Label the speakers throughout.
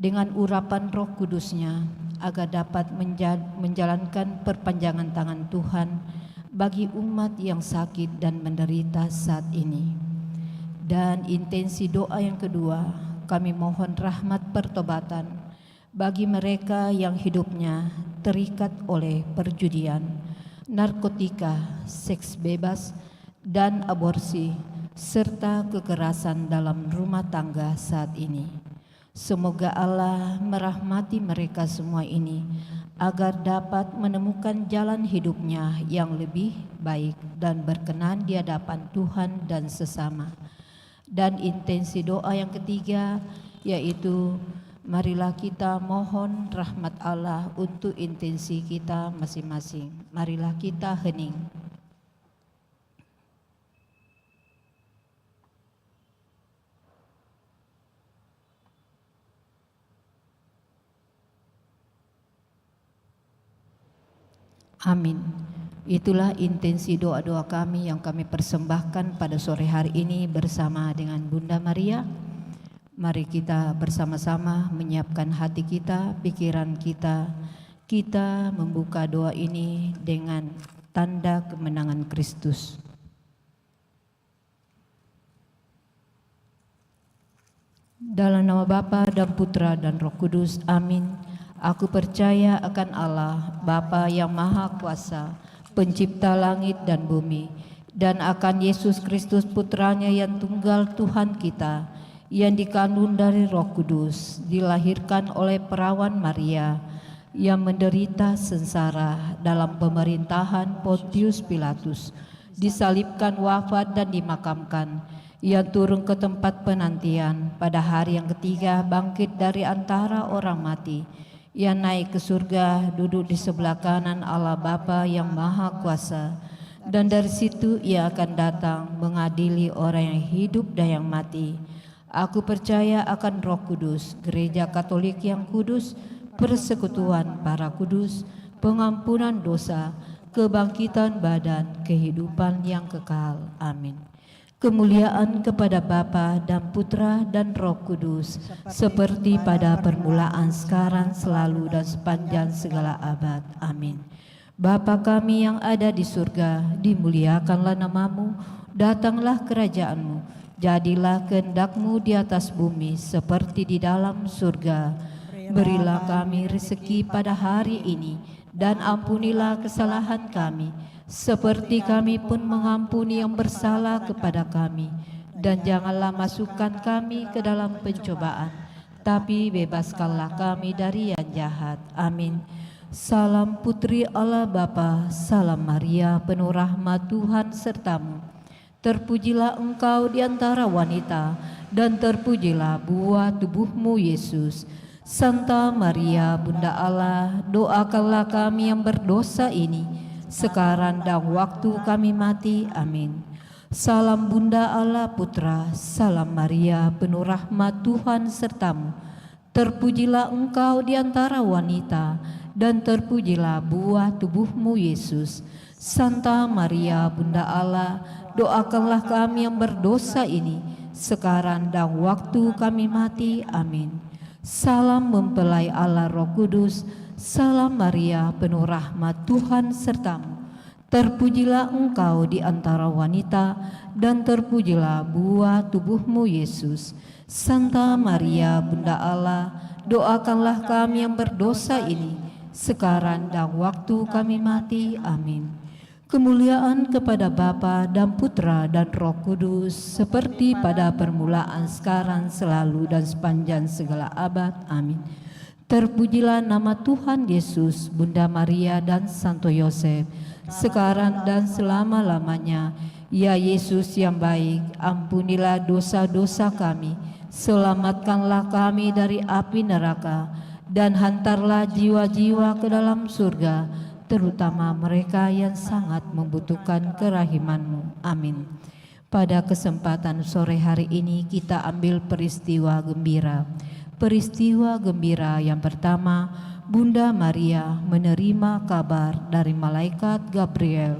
Speaker 1: dengan urapan Roh Kudus-Nya, agar dapat menjalankan perpanjangan tangan Tuhan bagi umat yang sakit dan menderita saat ini. Dan intensi doa yang kedua, kami mohon rahmat pertobatan bagi mereka yang hidupnya terikat oleh perjudian, narkotika, seks bebas, dan aborsi, serta kekerasan dalam rumah tangga saat ini. Semoga Allah merahmati mereka semua ini, agar dapat menemukan jalan hidupnya yang lebih baik dan berkenan di hadapan Tuhan dan sesama. Dan intensi doa yang ketiga, yaitu marilah kita mohon rahmat Allah untuk intensi kita masing-masing. Marilah kita hening. Amin. Itulah intensi doa-doa kami yang kami persembahkan pada sore hari ini bersama dengan Bunda Maria. Mari kita bersama-sama menyiapkan hati kita, pikiran kita. Kita membuka doa ini dengan tanda kemenangan Kristus. Dalam nama Bapa dan Putra dan Roh Kudus, amin. Aku percaya akan Allah, Bapa yang Maha Kuasa, Pencipta langit dan bumi, dan akan Yesus Kristus Putranya yang tunggal Tuhan kita, yang dikandung dari Roh Kudus, dilahirkan oleh perawan Maria, yang menderita sengsara dalam pemerintahan Pontius Pilatus, disalibkan, wafat dan dimakamkan, yang turun ke tempat penantian, pada hari yang ketiga bangkit dari antara orang mati, yang naik ke surga, duduk di sebelah kanan Allah Bapa yang Maha Kuasa, dan dari situ ia akan datang mengadili orang yang hidup dan yang mati. Aku percaya akan Roh Kudus, Gereja Katolik yang kudus, persekutuan para kudus, pengampunan dosa, kebangkitan badan, kehidupan yang kekal. Amin. Kemuliaan kepada Bapa dan Putra dan Roh Kudus, seperti pada permulaan, sekarang, selalu, dan sepanjang segala abad. Amin. Bapa kami yang ada di surga, dimuliakanlah namamu, datanglah kerajaanmu, jadilah kehendak-Mu di atas bumi seperti di dalam surga. Berilah kami rezeki pada hari ini, dan ampunilah kesalahan kami, seperti kami pun mengampuni yang bersalah kepada kami. Dan janganlah masukkan kami ke dalam pencobaan, tapi bebaskanlah kami dari yang jahat. Amin. Salam Putri Allah Bapa, salam Maria, penuh rahmat Tuhan sertamu. Terpujilah engkau di antara wanita, dan terpujilah buah tubuhmu Yesus. Santa Maria, Bunda Allah, doakanlah kami yang berdosa ini, sekarang dan waktu kami mati. Amin. Salam Bunda Allah Putra, salam Maria, penuh rahmat Tuhan sertamu. Terpujilah engkau di antara wanita, dan terpujilah buah tubuhmu Yesus. Santa Maria, Bunda Allah, doakanlah kami yang berdosa ini, sekarang dan waktu kami mati. Amin. Salam mempelai Allah Roh Kudus, salam Maria, penuh rahmat Tuhan sertamu. Terpujilah engkau di antara wanita, dan terpujilah buah tubuhmu Yesus. Santa Maria, Bunda Allah, doakanlah kami yang berdosa ini, sekarang dan waktu kami mati. Amin. Kemuliaan kepada Bapa dan Putra dan Roh Kudus, seperti pada permulaan, sekarang, selalu, dan sepanjang segala abad. Amin. Terpujilah nama Tuhan Yesus, Bunda Maria dan Santo Yosef, sekarang dan selama-lamanya. Ya Yesus yang baik, ampunilah dosa-dosa kami, selamatkanlah kami dari api neraka, dan hantarlah jiwa-jiwa ke dalam surga, terutama mereka yang sangat membutuhkan kerahiman-Mu. Amin. Pada kesempatan sore hari ini kita ambil peristiwa gembira. Peristiwa gembira yang pertama, Bunda Maria menerima kabar dari malaikat Gabriel.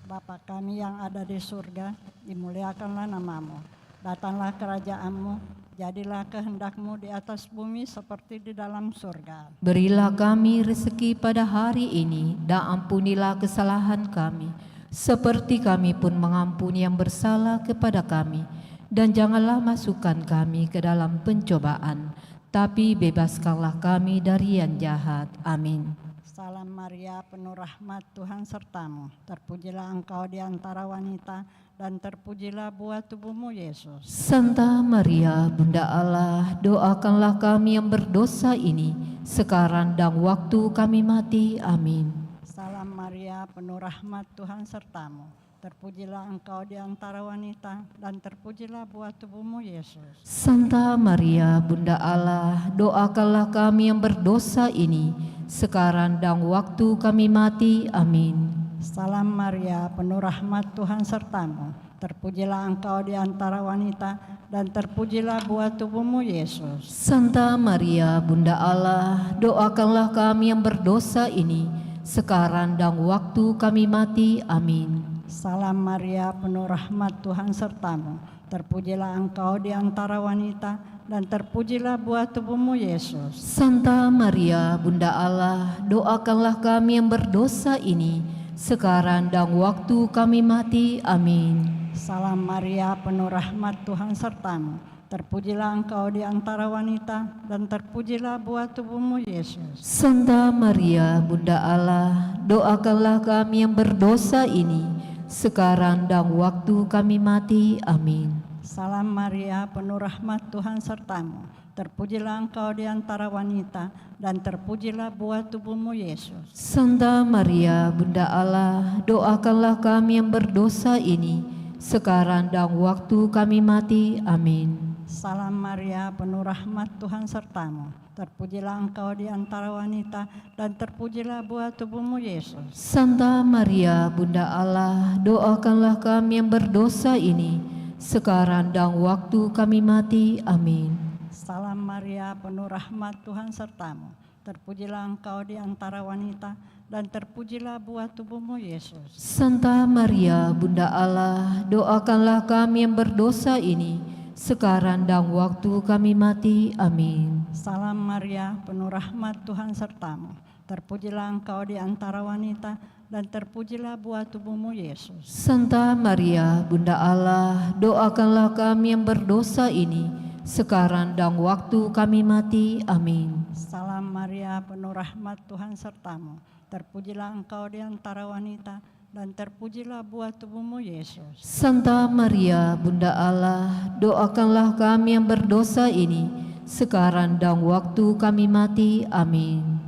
Speaker 2: Bapa kami yang ada di surga, dimuliakanlah namamu. Datanglah kerajaan-Mu, Jadilah kehendak-Mu di atas bumi seperti di dalam surga.
Speaker 1: Berilah kami rezeki pada hari ini, dan ampunilah kesalahan kami, seperti kami pun mengampuni yang bersalah kepada kami. Dan janganlah masukkan kami ke dalam pencobaan, tapi bebaskanlah kami dari yang jahat. Amin.
Speaker 2: Salam Maria, penuh rahmat, Tuhan sertamu. Terpujilah Engkau di antara wanita, dan terpujilah buah tubuhmu, Yesus.
Speaker 1: Santa Maria, Bunda Allah, doakanlah kami yang berdosa ini, sekarang dan waktu kami mati. Amin.
Speaker 2: Salam Maria, penuh rahmat, Tuhan sertamu. Terpujilah Engkau di antara wanita, dan terpujilah buah tubuhmu, Yesus.
Speaker 1: Santa Maria, Bunda Allah, doakanlah kami yang berdosa ini, sekarang dan waktu kami mati. Amin.
Speaker 2: Salam Maria, penuh rahmat, Tuhan sertamu. Terpujilah Engkau di antara wanita, dan terpujilah buah tubuhmu, Yesus.
Speaker 1: Santa Maria, Bunda Allah, doakanlah kami yang berdosa ini, sekarang dan waktu kami mati. Amin.
Speaker 2: Salam Maria, penuh rahmat, Tuhan sertamu. Terpujilah Engkau di antara wanita, dan terpujilah buah tubuhmu, Yesus.
Speaker 1: Santa Maria, Bunda Allah, doakanlah kami yang berdosa ini, sekarang dan waktu kami mati. Amin.
Speaker 2: Salam Maria, penuh rahmat, Tuhan sertamu. Terpujilah Engkau di antara wanita, dan terpujilah buah tubuhmu, Yesus.
Speaker 1: Santa Maria, Bunda Allah, doakanlah kami yang berdosa ini, sekarang dan waktu kami mati. Amin.
Speaker 2: Salam Maria, penuh rahmat, Tuhan sertamu. Terpujilah Engkau di antara wanita, dan terpujilah buah tubuhmu, Yesus.
Speaker 1: Santa Maria, Bunda Allah, doakanlah kami yang berdosa ini, sekarang dan waktu kami mati. Amin.
Speaker 2: Salam Maria, penuh rahmat, Tuhan sertamu. Terpujilah Engkau di antara wanita, dan terpujilah buah tubuhmu, Yesus.
Speaker 1: Santa Maria, Bunda Allah, doakanlah kami yang berdosa ini, sekarang dan waktu kami mati. Amin.
Speaker 2: Salam Maria, penuh rahmat, Tuhan sertamu. Terpujilah Engkau di antara wanita, dan terpujilah buah tubuhmu, Yesus.
Speaker 1: Santa Maria, Bunda Allah, doakanlah kami yang berdosa ini, sekarang dan waktu kami mati. Amin.
Speaker 2: Salam Maria, penuh rahmat, Tuhan sertamu. Terpujilah Engkau di antara wanita, dan terpujilah buah tubuhmu, Yesus.
Speaker 1: Santa Maria, Bunda Allah, doakanlah kami yang berdosa ini, sekarang dan waktu kami mati. Amin.
Speaker 2: Salam Maria, penuh rahmat, Tuhan sertamu. Terpujilah Engkau di antara wanita, dan terpujilah buah tubuhmu, Yesus.
Speaker 1: Santa Maria, Bunda Allah, doakanlah kami yang berdosa ini, sekarang dan waktu kami mati. Amin.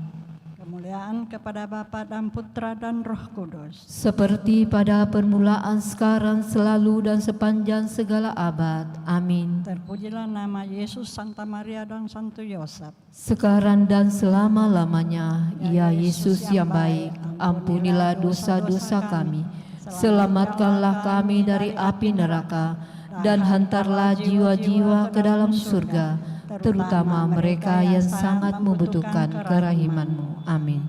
Speaker 2: Kemuliaan kepada Bapa dan Putra dan Roh Kudus.
Speaker 1: Seperti pada permulaan, sekarang, selalu, dan sepanjang segala abad. Amin.
Speaker 2: Terpujilah nama Yesus, Santa Maria, dan Santo Yosef.
Speaker 1: Sekarang dan selama-lamanya, ya Yesus yang baik, ampunilah dosa-dosa kami, selamatkanlah kami dari api neraka, dan hantarlah jiwa-jiwa ke dalam surga, terutama mereka yang sangat membutuhkan kerahiman-Mu. Amin.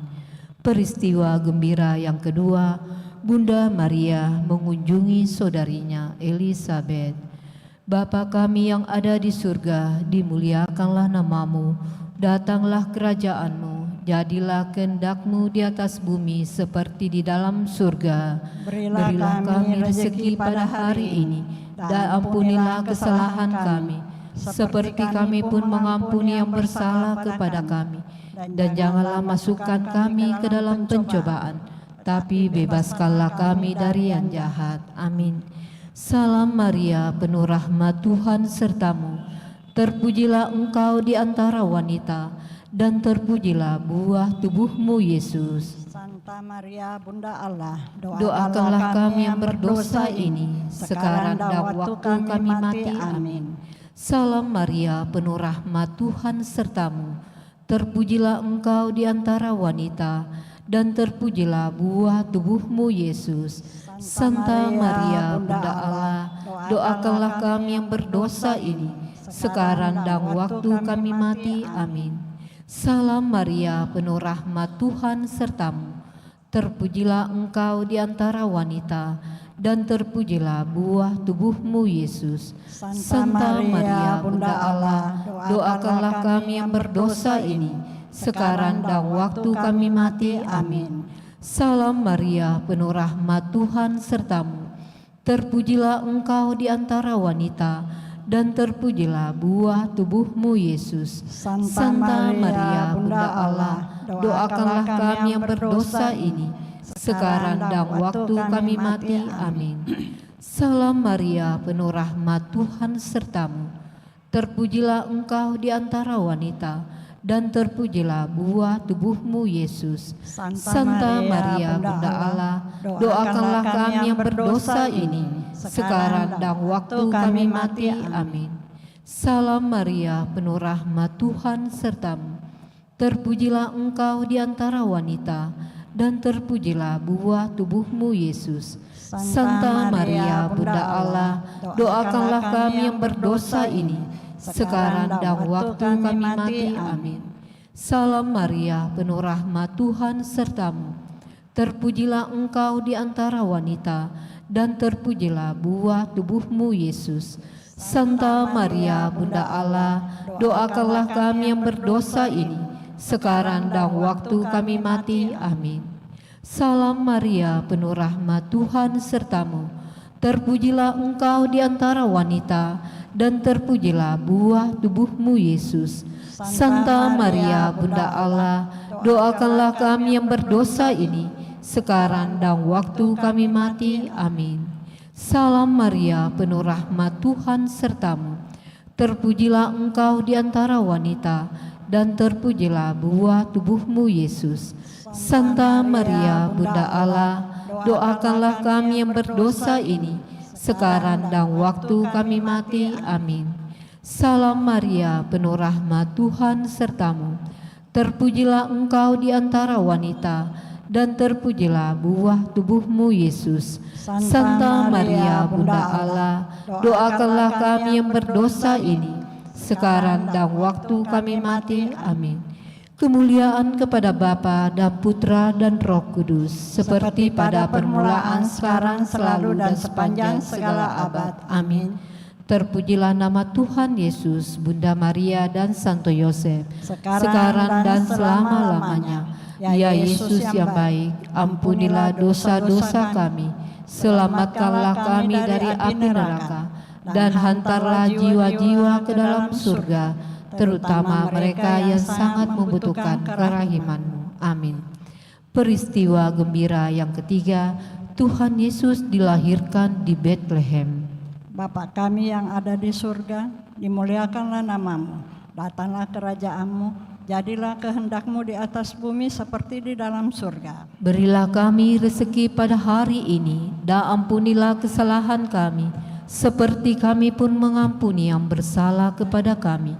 Speaker 1: Peristiwa gembira yang kedua, Bunda Maria mengunjungi saudarinya Elisabet. Bapa kami yang ada di surga, dimuliakanlah nama-Mu, datanglah kerajaan-Mu, jadilah kehendak-Mu di atas bumi seperti di dalam surga.
Speaker 2: Berilah kami rezeki pada hari ini,
Speaker 1: dan ampunilah kesalahan kami, seperti kami pun mengampuni yang bersalah kepada kami. Dan janganlah masukkan kami ke dalam pencobaan, tapi bebaskanlah kami dari yang jahat. Amin. Salam Maria, penuh rahmat, Tuhan sertamu. Terpujilah Engkau di antara wanita, dan terpujilah buah tubuhmu, Yesus.
Speaker 2: Santa Maria, Bunda Allah,
Speaker 1: Doakanlah kami yang berdosa ini, sekarang dan waktu kami mati. Amin. Salam Maria, penuh rahmat, Tuhan sertamu. Terpujilah Engkau di antara wanita, dan terpujilah buah tubuhmu, Yesus. Santa Maria, Bunda Allah, doakanlah kami yang berdosa ini, sekarang dan waktu kami mati. Amin. Salam Maria, penuh rahmat, Tuhan sertamu. Terpujilah Engkau di antara wanita, dan terpujilah buah tubuhmu Yesus.
Speaker 2: Santa Maria, Bunda Allah, doakanlah kami yang berdosa ini, sekarang dan waktu kami mati. Amin.
Speaker 1: Salam Maria, penuh rahmat Tuhan sertamu. Terpujilah engkau di antara wanita, dan terpujilah buah tubuhmu Yesus.
Speaker 2: Santa Maria, Bunda Allah,
Speaker 1: doakanlah kami yang berdosa ini, sekarang dan waktu kami mati. Amin. Salam Maria, penuh rahmat Tuhan sertamu. Terpujilah engkau di antara wanita, dan terpujilah buah tubuhmu Yesus. Santa Maria, Bunda Allah, doakanlah kami yang berdosa ini, sekarang dan waktu kami mati. Amin. Salam Maria, penuh rahmat Tuhan sertamu. Terpujilah engkau di antara wanita, dan terpujilah buah tubuhmu Yesus. Santa Maria, Bunda Allah, doakanlah kami yang berdosa ini, sekarang dan waktu kami mati. Amin. Salam Maria, penuh rahmat Tuhan sertamu. Terpujilah engkau di antara wanita, dan terpujilah buah tubuhmu Yesus. Santa Maria, Bunda Allah, doakanlah kami yang berdosa ini, sekarang dan waktu kami mati. Amin. Salam Maria, penuh rahmat Tuhan sertamu. Terpujilah engkau di antara wanita, dan terpujilah buah tubuhmu Yesus. Santa Maria, Bunda Allah, doakanlah kami yang berdosa ini, sekarang dan waktu kami mati. Amin. Salam Maria, penuh rahmat Tuhan sertamu. Terpujilah engkau di antara wanita, dan terpujilah buah tubuhmu Yesus. Santa Maria, Bunda Allah, doakanlah kami yang berdosa ini, sekarang dan waktu kami mati. Amin. Salam Maria, penuh rahmat Tuhan sertamu. Terpujilah engkau di antara wanita, dan terpujilah buah tubuhmu Yesus. Santa Maria, Bunda Allah, doakanlah kami yang berdosa ini, sekarang dan waktu kami mati. Amin. Kemuliaan kepada Bapa dan Putra dan Roh Kudus, seperti pada permulaan, sekarang, selalu, dan sepanjang segala abad. Amin. Terpujilah nama Tuhan Yesus, Bunda Maria dan Santo Yosef, sekarang dan selama-lamanya. Ya Yesus yang baik, ampunilah dosa-dosa kami, selamatkanlah kami dari api neraka, dan hantarlah jiwa-jiwa ke dalam surga, terutama mereka yang sangat membutuhkan kerahiman-Mu. Amin. Peristiwa gembira yang ketiga, Tuhan Yesus dilahirkan di Bethlehem.
Speaker 2: Bapa kami yang ada di surga, dimuliakanlah nama-Mu. Datanglah kerajaan-Mu, jadilah kehendak-Mu di atas bumi seperti di dalam surga.
Speaker 1: Berilah kami rezeki pada hari ini, dan ampunilah kesalahan kami, seperti kami pun mengampuni yang bersalah kepada kami.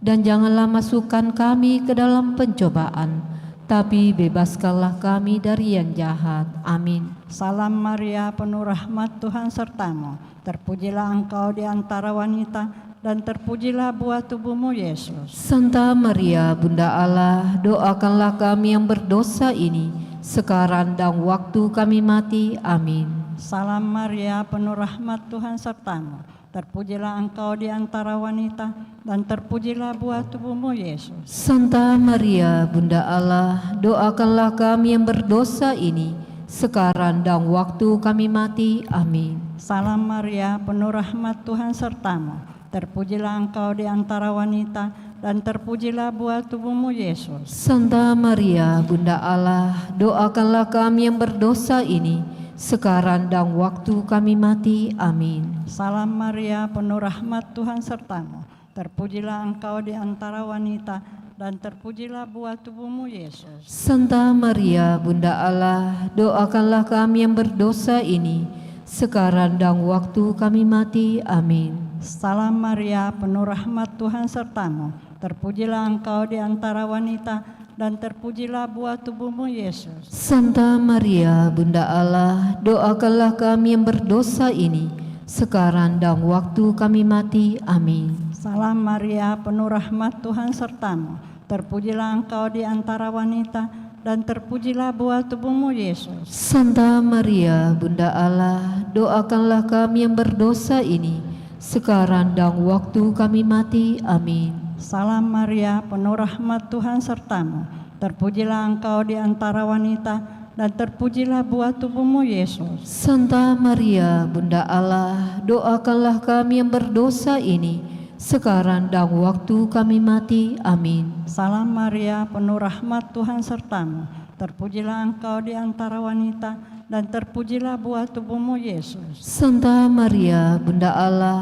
Speaker 1: Dan janganlah masukkan kami ke dalam pencobaan, tapi bebaskanlah kami dari yang jahat. Amin.
Speaker 2: Salam Maria, penuh rahmat Tuhan sertamu. Terpujilah engkau di antara wanita, dan terpujilah buah tubuhmu Yesus.
Speaker 1: Santa Maria, Bunda Allah, doakanlah kami yang berdosa ini, sekarang dan waktu kami mati. Amin.
Speaker 2: Salam Maria, penuh rahmat Tuhan sertamu. Terpujilah engkau di antara wanita, dan terpujilah buah tubuhmu Yesus.
Speaker 1: Santa Maria, Bunda Allah, doakanlah kami yang berdosa ini, sekarang dan waktu kami mati. Amin.
Speaker 2: Salam Maria, penuh rahmat Tuhan sertamu. Terpujilah engkau di antara wanita, dan terpujilah buah tubuhmu Yesus.
Speaker 1: Santa Maria, Bunda Allah, doakanlah kami yang berdosa ini, sekarang dan waktu kami mati. Amin.
Speaker 2: Salam Maria, penuh rahmat Tuhan sertamu. Terpujilah engkau di antara wanita, dan terpujilah buah tubuhmu Yesus.
Speaker 1: Santa Maria, Bunda Allah, doakanlah kami yang berdosa ini, sekarang dan waktu kami mati. Amin.
Speaker 2: Salam Maria, penuh rahmat Tuhan sertamu. Terpujilah engkau di antara wanita, dan terpujilah buah tubuhmu Yesus.
Speaker 1: Santa Maria, Bunda Allah, doakanlah kami yang berdosa ini, sekarang dan waktu kami mati. Amin.
Speaker 2: Salam Maria, penuh rahmat Tuhan sertamu. Terpujilah engkau di antara wanita, dan terpujilah buah tubuhmu Yesus.
Speaker 1: Santa Maria, Bunda Allah, doakanlah kami yang berdosa ini, sekarang dan waktu kami mati. Amin.
Speaker 2: Salam Maria, penuh rahmat Tuhan sertamu. Terpujilah engkau di antara wanita, dan terpujilah buah tubuhmu Yesus.
Speaker 1: Santa Maria, Bunda Allah, doakanlah kami yang berdosa ini, sekarang dan waktu kami mati. Amin.
Speaker 2: Salam Maria, penuh rahmat Tuhan sertamu. Terpujilah engkau di antara wanita, dan terpujilah buah tubuhmu Yesus.
Speaker 1: Santa Maria, Bunda Allah,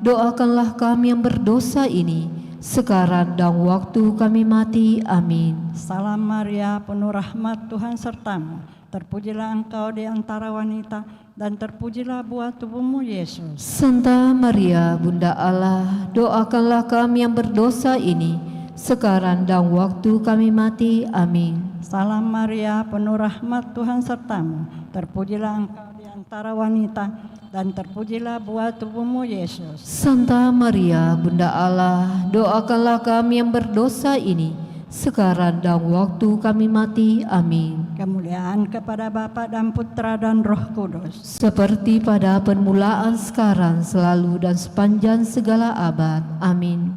Speaker 1: doakanlah kami yang berdosa ini, sekarang dan waktu kami mati. Amin.
Speaker 2: Salam Maria, penuh rahmat Tuhan sertamu. Terpujilah engkau di antara wanita, dan terpujilah buah tubuhmu Yesus.
Speaker 1: Santa Maria, Bunda Allah, doakanlah kami yang berdosa ini, sekarang dan waktu kami mati. Amin.
Speaker 2: Salam Maria, penuh rahmat Tuhan sertamu. Terpujilah engkau di antara wanita, dan terpujilah buah tubuhmu Yesus.
Speaker 1: Santa Maria, Bunda Allah, doakanlah kami yang berdosa ini, sekarang dan waktu kami mati. Amin.
Speaker 2: Kemuliaan kepada Bapa dan Putra dan Roh Kudus.
Speaker 1: Seperti pada permulaan, sekarang, selalu, dan sepanjang segala abad. Amin.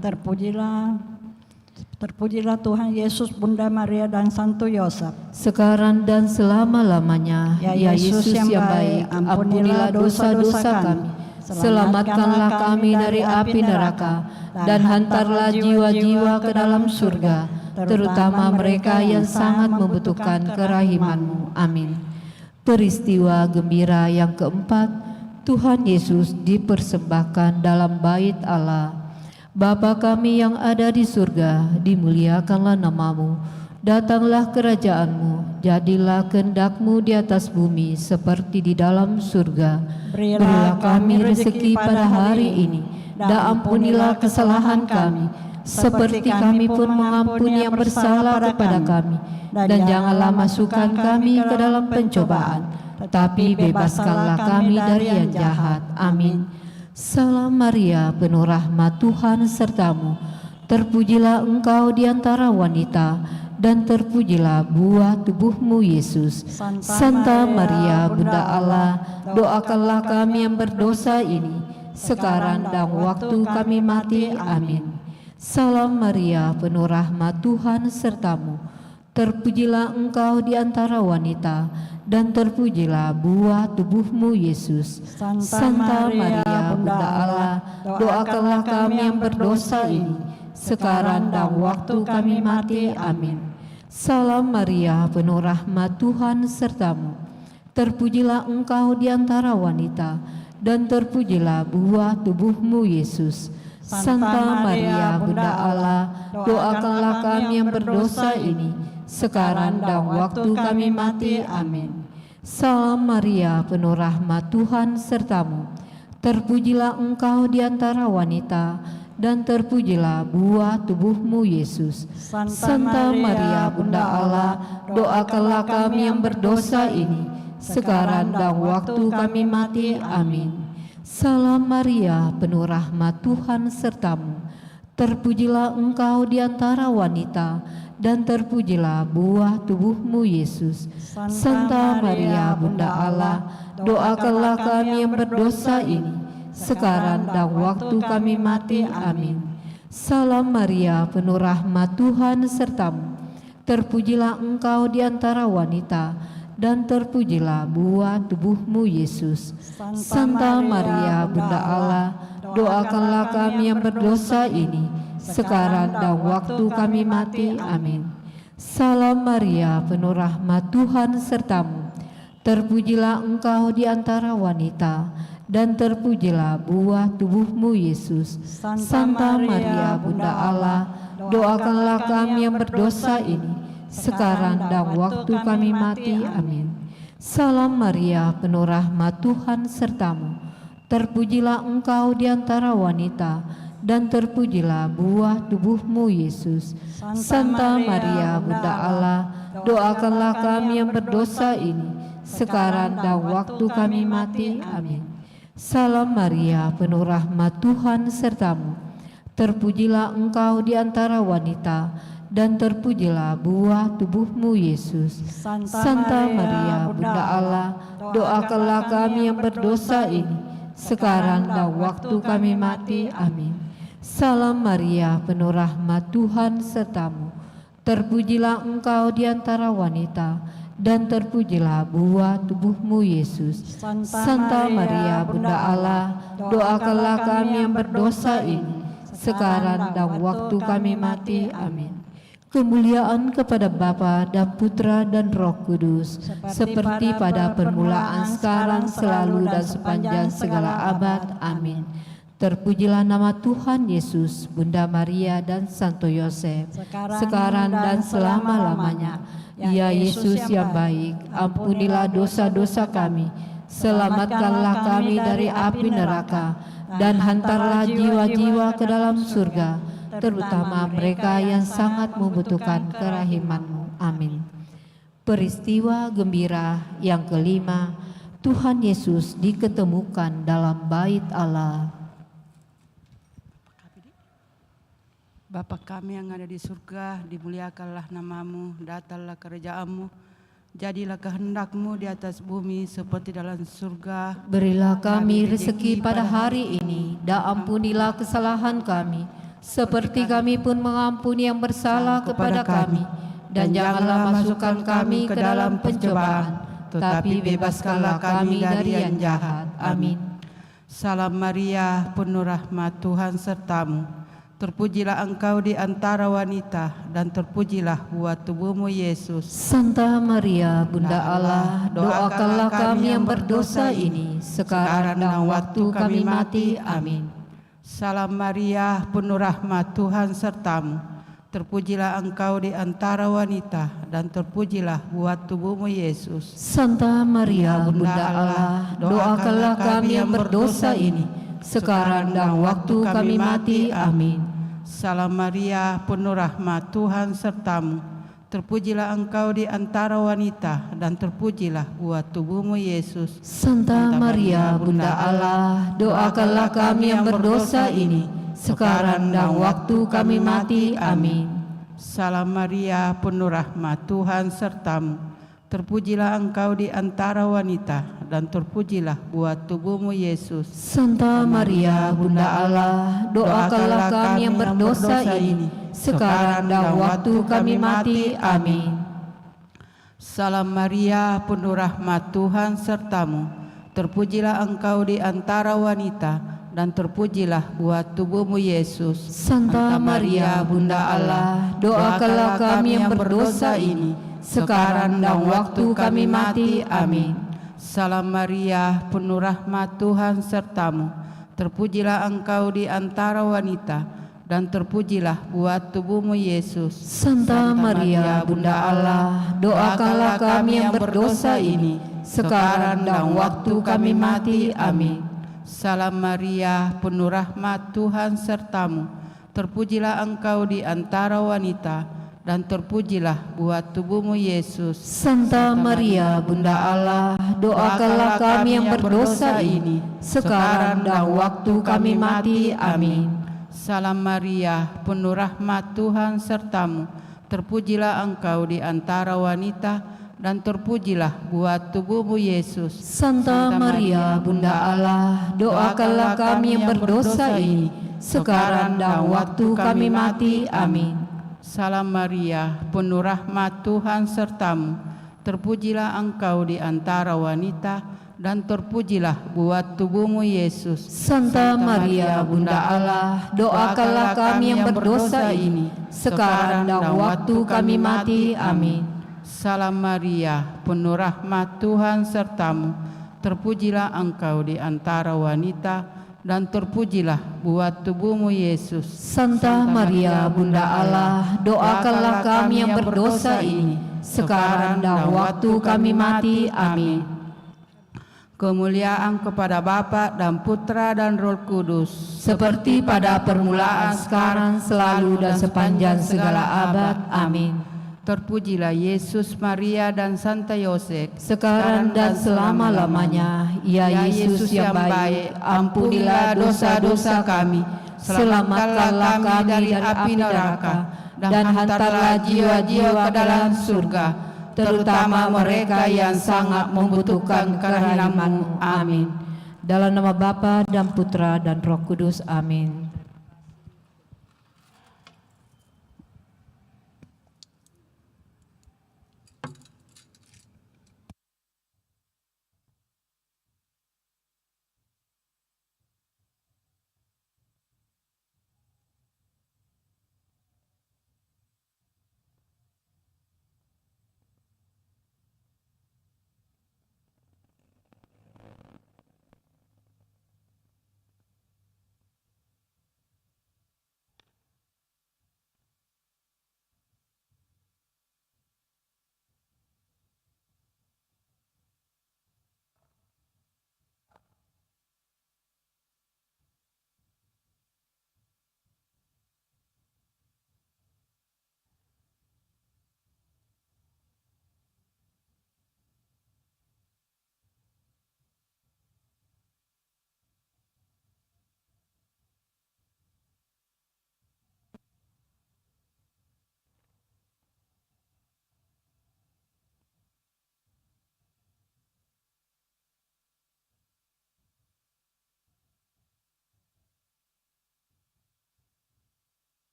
Speaker 2: Terpujilah Tuhan Yesus, Bunda Maria dan Santo Yosef.
Speaker 1: Sekarang dan selama-lamanya.
Speaker 2: Ya Yesus yang baik,
Speaker 1: ampunilah dosa-dosa kami, selamatkanlah kami dari api neraka, dan hantarlah jiwa-jiwa ke dalam surga, terutama mereka yang sangat membutuhkan kerahiman-Mu. Amin. Peristiwa gembira yang keempat, Tuhan Yesus dipersembahkan dalam bait Allah. Bapa kami yang ada di surga, dimuliakanlah nama-Mu. Datanglah kerajaan-Mu, jadilah kehendak-Mu di atas bumi seperti di dalam surga. Berilah kami rezeki pada hari ini, dan ampunilah kesalahan kami, seperti kami pun mengampuni yang bersalah kepada kami. Dan janganlah masukkan kami ke dalam pencobaan, tetapi bebaskanlah kami dari yang jahat. Amin. Salam Maria, penuh rahmat Tuhan sertamu. Terpujilah engkau di antara wanita, dan terpujilah buah tubuhmu Yesus. Santa Maria, Bunda Allah, doakanlah kami yang berdosa ini, sekarang dan waktu kami mati. Amin. Salam Maria, penuh rahmat Tuhan sertamu. Terpujilah engkau di antara wanita, dan terpujilah buah tubuhmu Yesus. Santa Maria, Bunda Allah, doakanlah kami yang berdosa ini, sekarang dan waktu kami mati. Amin. Salam Maria, penuh rahmat Tuhan sertamu. Terpujilah engkau di antara wanita, dan terpujilah buah tubuhmu Yesus. Santa Maria, Bunda Allah, doakanlah kami yang berdosa ini, sekarang dan waktu kami mati. Amin. Salam Maria, penuh rahmat Tuhan sertamu. Terpujilah engkau di antara wanita, dan terpujilah buah tubuhmu Yesus. Santa Maria, Bunda Allah, doakanlah kami yang berdosa ini, sekarang dan waktu kami mati. Amin. Salam Maria, penuh rahmat Tuhan sertamu. Terpujilah engkau di antara wanita, dan terpujilah buah tubuhmu Yesus. Santa Maria, Bunda Allah, doakanlah kami yang berdosa ini, sekarang dan waktu kami mati. Amin. Salam Maria, penuh rahmat Tuhan sertamu. Terpujilah engkau di antara wanita, dan terpujilah buah tubuhmu Yesus. Santa Maria, Bunda Allah, doakanlah kami yang berdosa ini, sekarang dan waktu kami mati. Amin. Salam Maria, penuh rahmat Tuhan sertamu. Terpujilah engkau di antara wanita, dan terpujilah buah tubuhmu Yesus. Santa Maria, Bunda Allah, doakanlah kami yang berdosa ini, sekarang dan waktu kami mati. Amin. Salam Maria, penuh rahmat Tuhan sertamu. Terpujilah engkau di antara wanita, dan terpujilah buah tubuhmu Yesus. Santa Maria, Bunda Allah, doakanlah kami yang berdosa ini, sekarang dan waktu kami mati. Amin. Salam Maria, penuh rahmat Tuhan sertamu. Terpujilah engkau di antara wanita, dan terpujilah buah tubuhmu Yesus. Santa Maria, Bunda Allah, doakanlah kami yang berdosa ini, sekarang dan waktu kami mati. Amin. Salam Maria, penuh rahmat, Tuhan sertamu. Terpujilah engkau di antara wanita, dan terpujilah buah tubuhmu Yesus. Santa Maria, Bunda Allah, doakanlah kami yang berdosa ini, sekarang dan waktu kami mati. Amin. Kemuliaan kepada Bapa dan Putra dan Roh Kudus, seperti pada permulaan, sekarang, selalu, dan sepanjang segala abad. Amin. Terpujilah nama Tuhan Yesus, Bunda Maria dan Santo Yosef, sekarang dan selama-lamanya. Ya Yesus yang baik, ampunilah dosa-dosa kami, selamatkanlah kami dari api neraka, dan hantarlah jiwa-jiwa ke dalam surga, terutama mereka yang sangat membutuhkan kerahiman-Mu. Amin. Peristiwa gembira yang kelima, Tuhan Yesus diketemukan dalam bait Allah.
Speaker 3: Bapa kami yang ada di surga, dimuliakanlah nama-Mu, datanglah kerajaan-Mu, jadilah kehendak-Mu di atas bumi seperti dalam surga.
Speaker 1: Berilah kami rezeki pada hari ini, dan ampunilah kesalahan kami, seperti kami pun mengampuni yang bersalah kepada kami. Dan janganlah masukkan kami ke dalam pencobaan, tetapi bebaskanlah kami dari yang jahat. Amin.
Speaker 3: Salam Maria, penuh rahmat, Tuhan sertamu. Terpujilah engkau di antara wanita, dan terpujilah buah tubuhmu Yesus.
Speaker 1: Santa Maria, Bunda Allah, doakanlah kami yang berdosa ini, sekarang dan waktu kami mati. Amin.
Speaker 3: Salam Maria, penuh rahmat, Tuhan sertamu. Terpujilah engkau di antara wanita, dan terpujilah buah tubuhmu Yesus.
Speaker 1: Santa Maria, Bunda Allah, doakanlah kami yang berdosa ini, sekarang dan waktu kami mati. Amin.
Speaker 3: Salam Maria, penuh rahmat, Tuhan sertamu. Terpujilah engkau di antara wanita, dan terpujilah buah tubuhmu Yesus.
Speaker 1: Santa Maria, Bunda Allah, doakanlah kami yang berdosa ini, sekarang dan waktu kami mati. Amin.
Speaker 3: Salam Maria, penuh rahmat, Tuhan sertamu. Terpujilah engkau di antara wanita, dan terpujilah buah tubuhmu Yesus.
Speaker 1: Santa Maria, Bunda Allah, doakanlah kami yang berdosa ini, sekarang dan waktu kami mati. Amin.
Speaker 3: Salam Maria, penuh rahmat, Tuhan sertamu. Terpujilah engkau di antara wanita, dan terpujilah buah tubuhmu Yesus.
Speaker 1: Santa Maria, Bunda Allah, doakanlah kami yang berdosa ini, sekarang dan waktu kami mati. Amin.
Speaker 3: Salam Maria, penuh rahmat, Tuhan sertamu. Terpujilah engkau di antara wanita, dan terpujilah buah tubuhmu Yesus.
Speaker 1: Santa Maria, Bunda Allah, doakanlah kami yang berdosa ini, sekarang dan waktu kami mati. Amin.
Speaker 3: Salam Maria, penuh rahmat, Tuhan sertamu. Terpujilah engkau di antara wanita, dan terpujilah buah tubuhmu Yesus.
Speaker 1: Santa Maria, Bunda Allah, doakanlah kami yang berdosa ini, sekarang dan waktu kami mati. Amin.
Speaker 3: Salam Maria, penuh rahmat, Tuhan sertamu. Terpujilah engkau di antara wanita, dan terpujilah buah tubuhmu Yesus.
Speaker 1: Santa Maria, Bunda Allah, doakanlah kami yang berdosa ini, sekarang dan waktu kami mati. Amin.
Speaker 3: Salam Maria, penuh rahmat, Tuhan sertamu. Terpujilah engkau di antara wanita, dan terpujilah buah tubuhmu Yesus.
Speaker 1: Santa Maria, Bunda Allah, doakanlah kami yang berdosa ini, sekarang dan waktu kami mati. Amin.
Speaker 3: Salam Maria, penuh rahmat, Tuhan sertamu. Terpujilah engkau di antara wanita, dan terpujilah buah tubuhmu Yesus.
Speaker 1: Santa Maria, Bunda Allah, doakanlah kami yang berdosa ini, sekarang dan waktu kami mati. Amin.
Speaker 3: Kemuliaan kepada Bapa dan Putra dan Roh Kudus,
Speaker 1: seperti pada permulaan, sekarang, selalu, dan sepanjang segala abad. Amin.
Speaker 3: Terpujilah Yesus, Maria, dan Santa Yosef,
Speaker 1: sekarang dan selama-lamanya. Ya Yesus yang baik, ampunilah dosa-dosa kami, Selamatkanlah kami dari api neraka, dan hantarlah jiwa-jiwa ke dalam surga, terutama mereka yang sangat membutuhkan kerahiman-Mu. Amin. Dalam nama Bapa dan Putra dan Roh Kudus. Amin.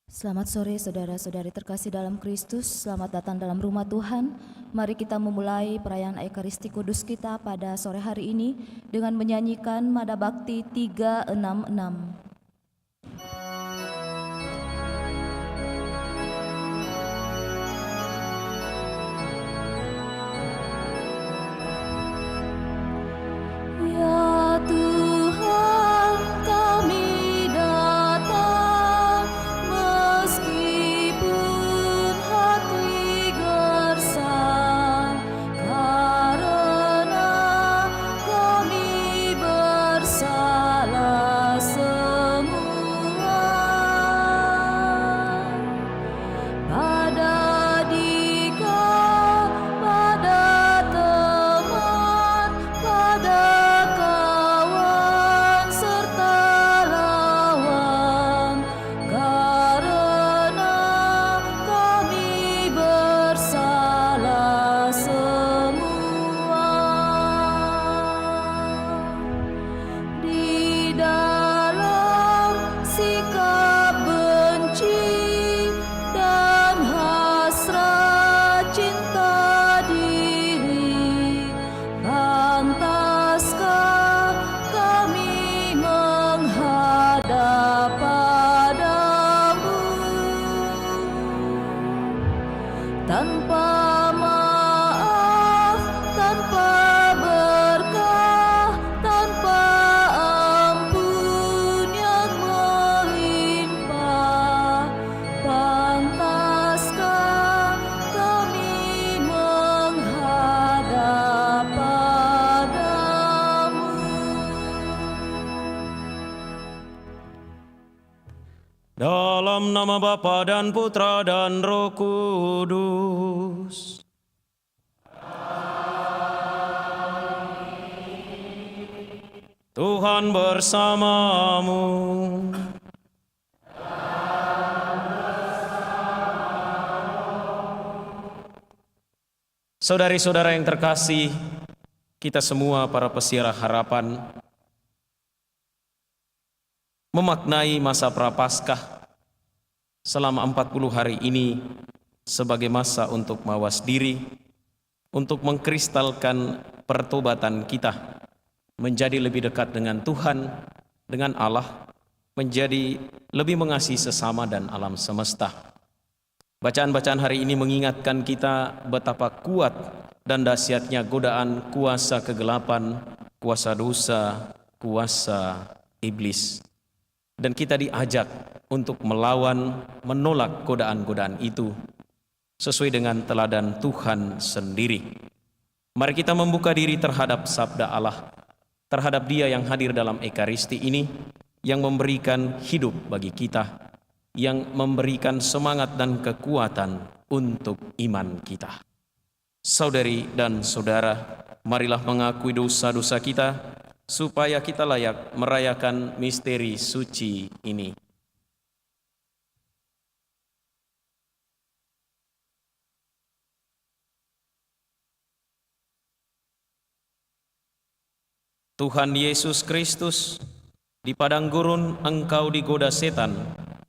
Speaker 4: Selamat sore saudara-saudari terkasih dalam Kristus, selamat datang dalam rumah Tuhan. Mari kita memulai perayaan Ekaristi Kudus kita pada sore hari ini dengan menyanyikan Mada Bakti 366. Ya Tuhan, kami datang meskipun hati gersang, karena kami bersalah semua. Pada Dika, pada teman, pada kawan serta lawan, karena kami bersalah semua. Di dalam sikap benci dan hasrat cinta diri, pantaskah kami menghadap padamu tanpa maaf, tanpa berkah, tanpa ampun yang melimpah? Pantaskah kami menghadap padamu?
Speaker 5: Dalam nama Bapa dan Putra dan Roh Kudus. Tuhan bersamamu. Saudari-saudara yang terkasih, kita semua para pesiara harapan memaknai masa Prapaskah selama 40 hari ini sebagai masa untuk mawas diri, untuk mengkristalkan pertobatan kita, menjadi lebih dekat dengan Tuhan, dengan Allah, menjadi lebih mengasihi sesama dan alam semesta. Bacaan-bacaan hari ini mengingatkan kita betapa kuat dan dahsyatnya godaan kuasa kegelapan, kuasa dosa, kuasa iblis. Dan kita diajak untuk melawan, menolak godaan-godaan itu sesuai dengan teladan Tuhan sendiri. Mari kita membuka diri terhadap sabda Allah, terhadap Dia yang hadir dalam Ekaristi ini, yang memberikan hidup bagi kita, yang memberikan semangat dan kekuatan untuk iman kita. Saudari dan saudara, marilah mengakui dosa-dosa kita, supaya kita layak merayakan misteri suci ini. Tuhan Yesus Kristus, di padang gurun Engkau digoda setan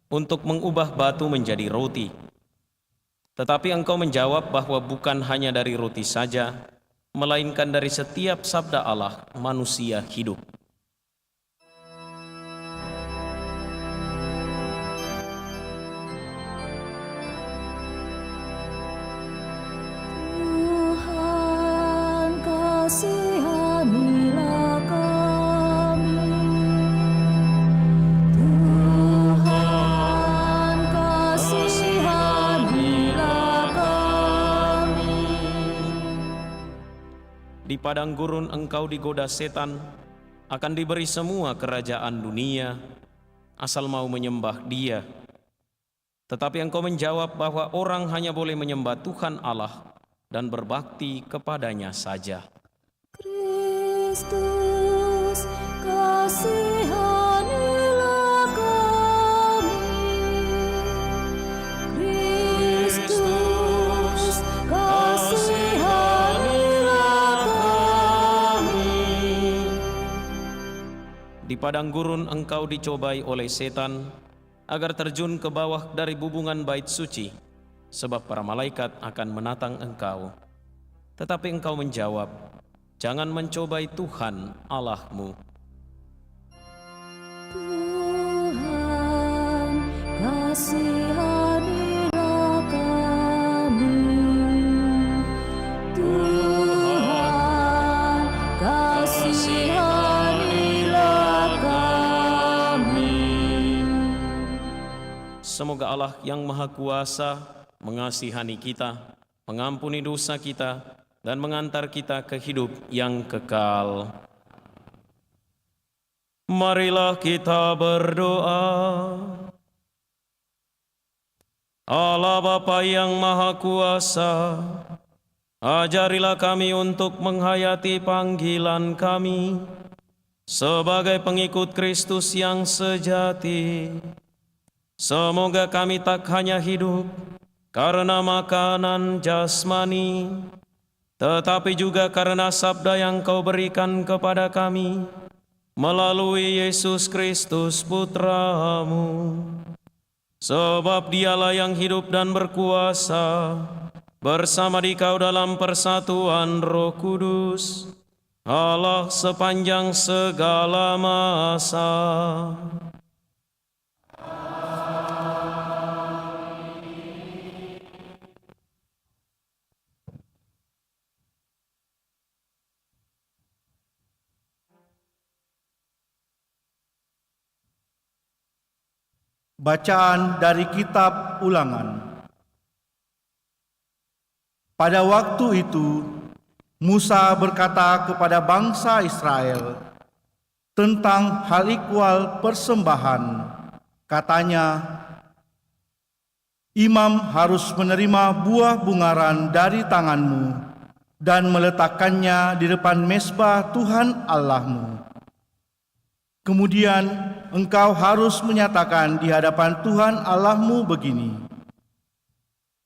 Speaker 5: untuk mengubah batu menjadi roti. Tetapi Engkau menjawab bahwa bukan hanya dari roti saja, melainkan dari setiap sabda Allah manusia hidup.
Speaker 4: Tuhan, kasihanilah kami. Tuhan, kasihanilah kami.
Speaker 5: Di padang gurun Engkau digoda setan, akan diberi semua kerajaan dunia, asal mau menyembah Dia. Tetapi Engkau menjawab bahwa orang hanya boleh menyembah Tuhan Allah dan berbakti kepadanya saja.
Speaker 4: Kristus, kasihanilah kami. Kristus, kasihanilah kami.
Speaker 5: Di padang gurun Engkau dicobai oleh setan, agar terjun ke bawah dari bubungan bait suci, sebab para malaikat akan menatang engkau. Tetapi engkau menjawab, jangan mencobai Tuhan Allahmu.
Speaker 4: Tuhan, kasihanilah kami. Tuhan, kasihanilah kami.
Speaker 5: Semoga Allah yang Maha Kuasa mengasihani kita, mengampuni dosa kita, dan mengantar kita ke hidup yang kekal. Marilah kita berdoa. Allah Bapa yang Maha Kuasa, ajarilah kami untuk menghayati panggilan kami sebagai pengikut Kristus yang sejati. Semoga kami tak hanya hidup karena makanan jasmani, tetapi juga karena sabda yang Kau berikan kepada kami melalui Yesus Kristus Putra-Mu. Sebab Dialah yang hidup dan berkuasa bersama Dikau dalam persatuan Roh Kudus, Allah sepanjang segala masa.
Speaker 6: Bacaan dari Kitab Ulangan. Pada waktu itu, Musa berkata kepada bangsa Israel tentang hal ikhwal persembahan. Katanya, imam harus menerima buah bungaran dari tanganmu dan meletakkannya di depan mezbah Tuhan Allahmu. Kemudian engkau harus menyatakan di hadapan Tuhan Allahmu begini: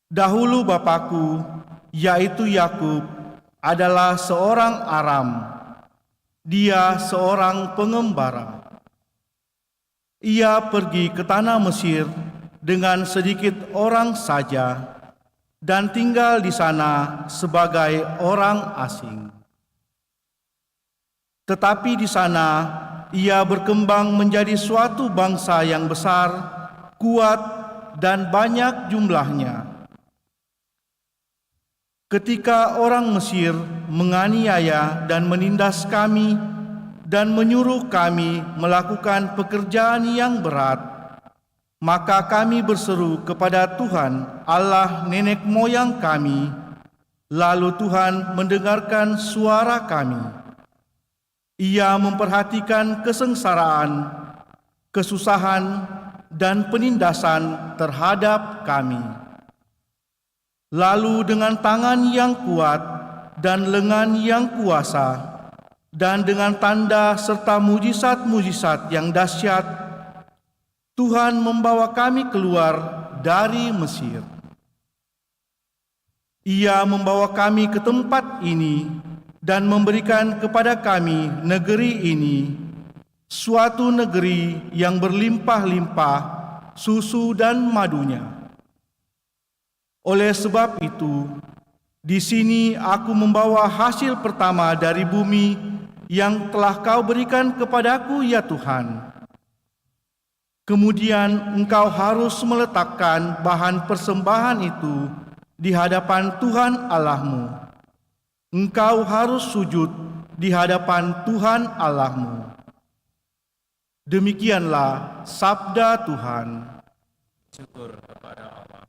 Speaker 6: dahulu bapakku, yaitu Yakub, adalah seorang Aram. Dia seorang pengembara. Ia pergi ke tanah Mesir dengan sedikit orang saja dan tinggal di sana sebagai orang asing. Tetapi di sana ia berkembang menjadi suatu bangsa yang besar, kuat, dan banyak jumlahnya. Ketika orang Mesir menganiaya dan menindas kami dan menyuruh kami melakukan pekerjaan yang berat, maka kami berseru kepada Tuhan Allah nenek moyang kami, lalu Tuhan mendengarkan suara kami. Ia memperhatikan kesengsaraan, kesusahan, dan penindasan terhadap kami. Lalu dengan tangan yang kuat dan lengan yang kuasa, dan dengan tanda serta mujizat-mujizat yang dahsyat, Tuhan membawa kami keluar dari Mesir. Ia membawa kami ke tempat ini dan memberikan kepada kami negeri ini, suatu negeri yang berlimpah-limpah susu dan madunya. Oleh sebab itu, di sini aku membawa hasil pertama dari bumi yang telah Kau berikan kepadaku, ya Tuhan. Kemudian engkau harus meletakkan bahan persembahan itu di hadapan Tuhan Allahmu. Engkau harus sujud di hadapan Tuhan Allahmu. Demikianlah sabda Tuhan.
Speaker 5: Syukur kepada Allah.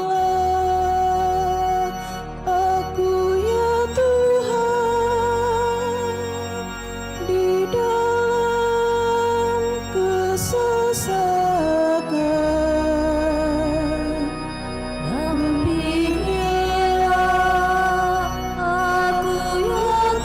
Speaker 4: Dampingilah aku ya Tuhan di dalam kesesakan. Dampingilah aku ya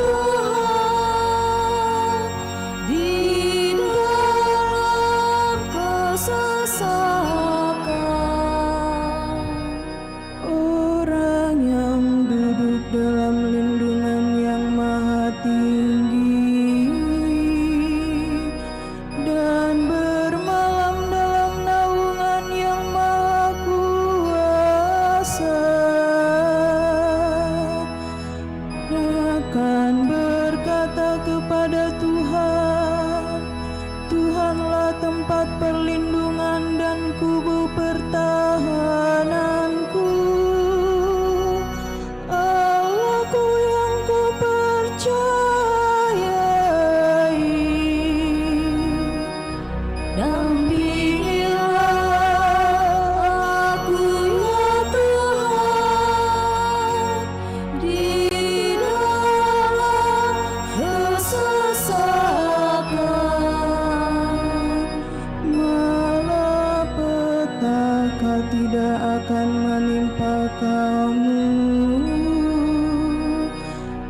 Speaker 7: kamu,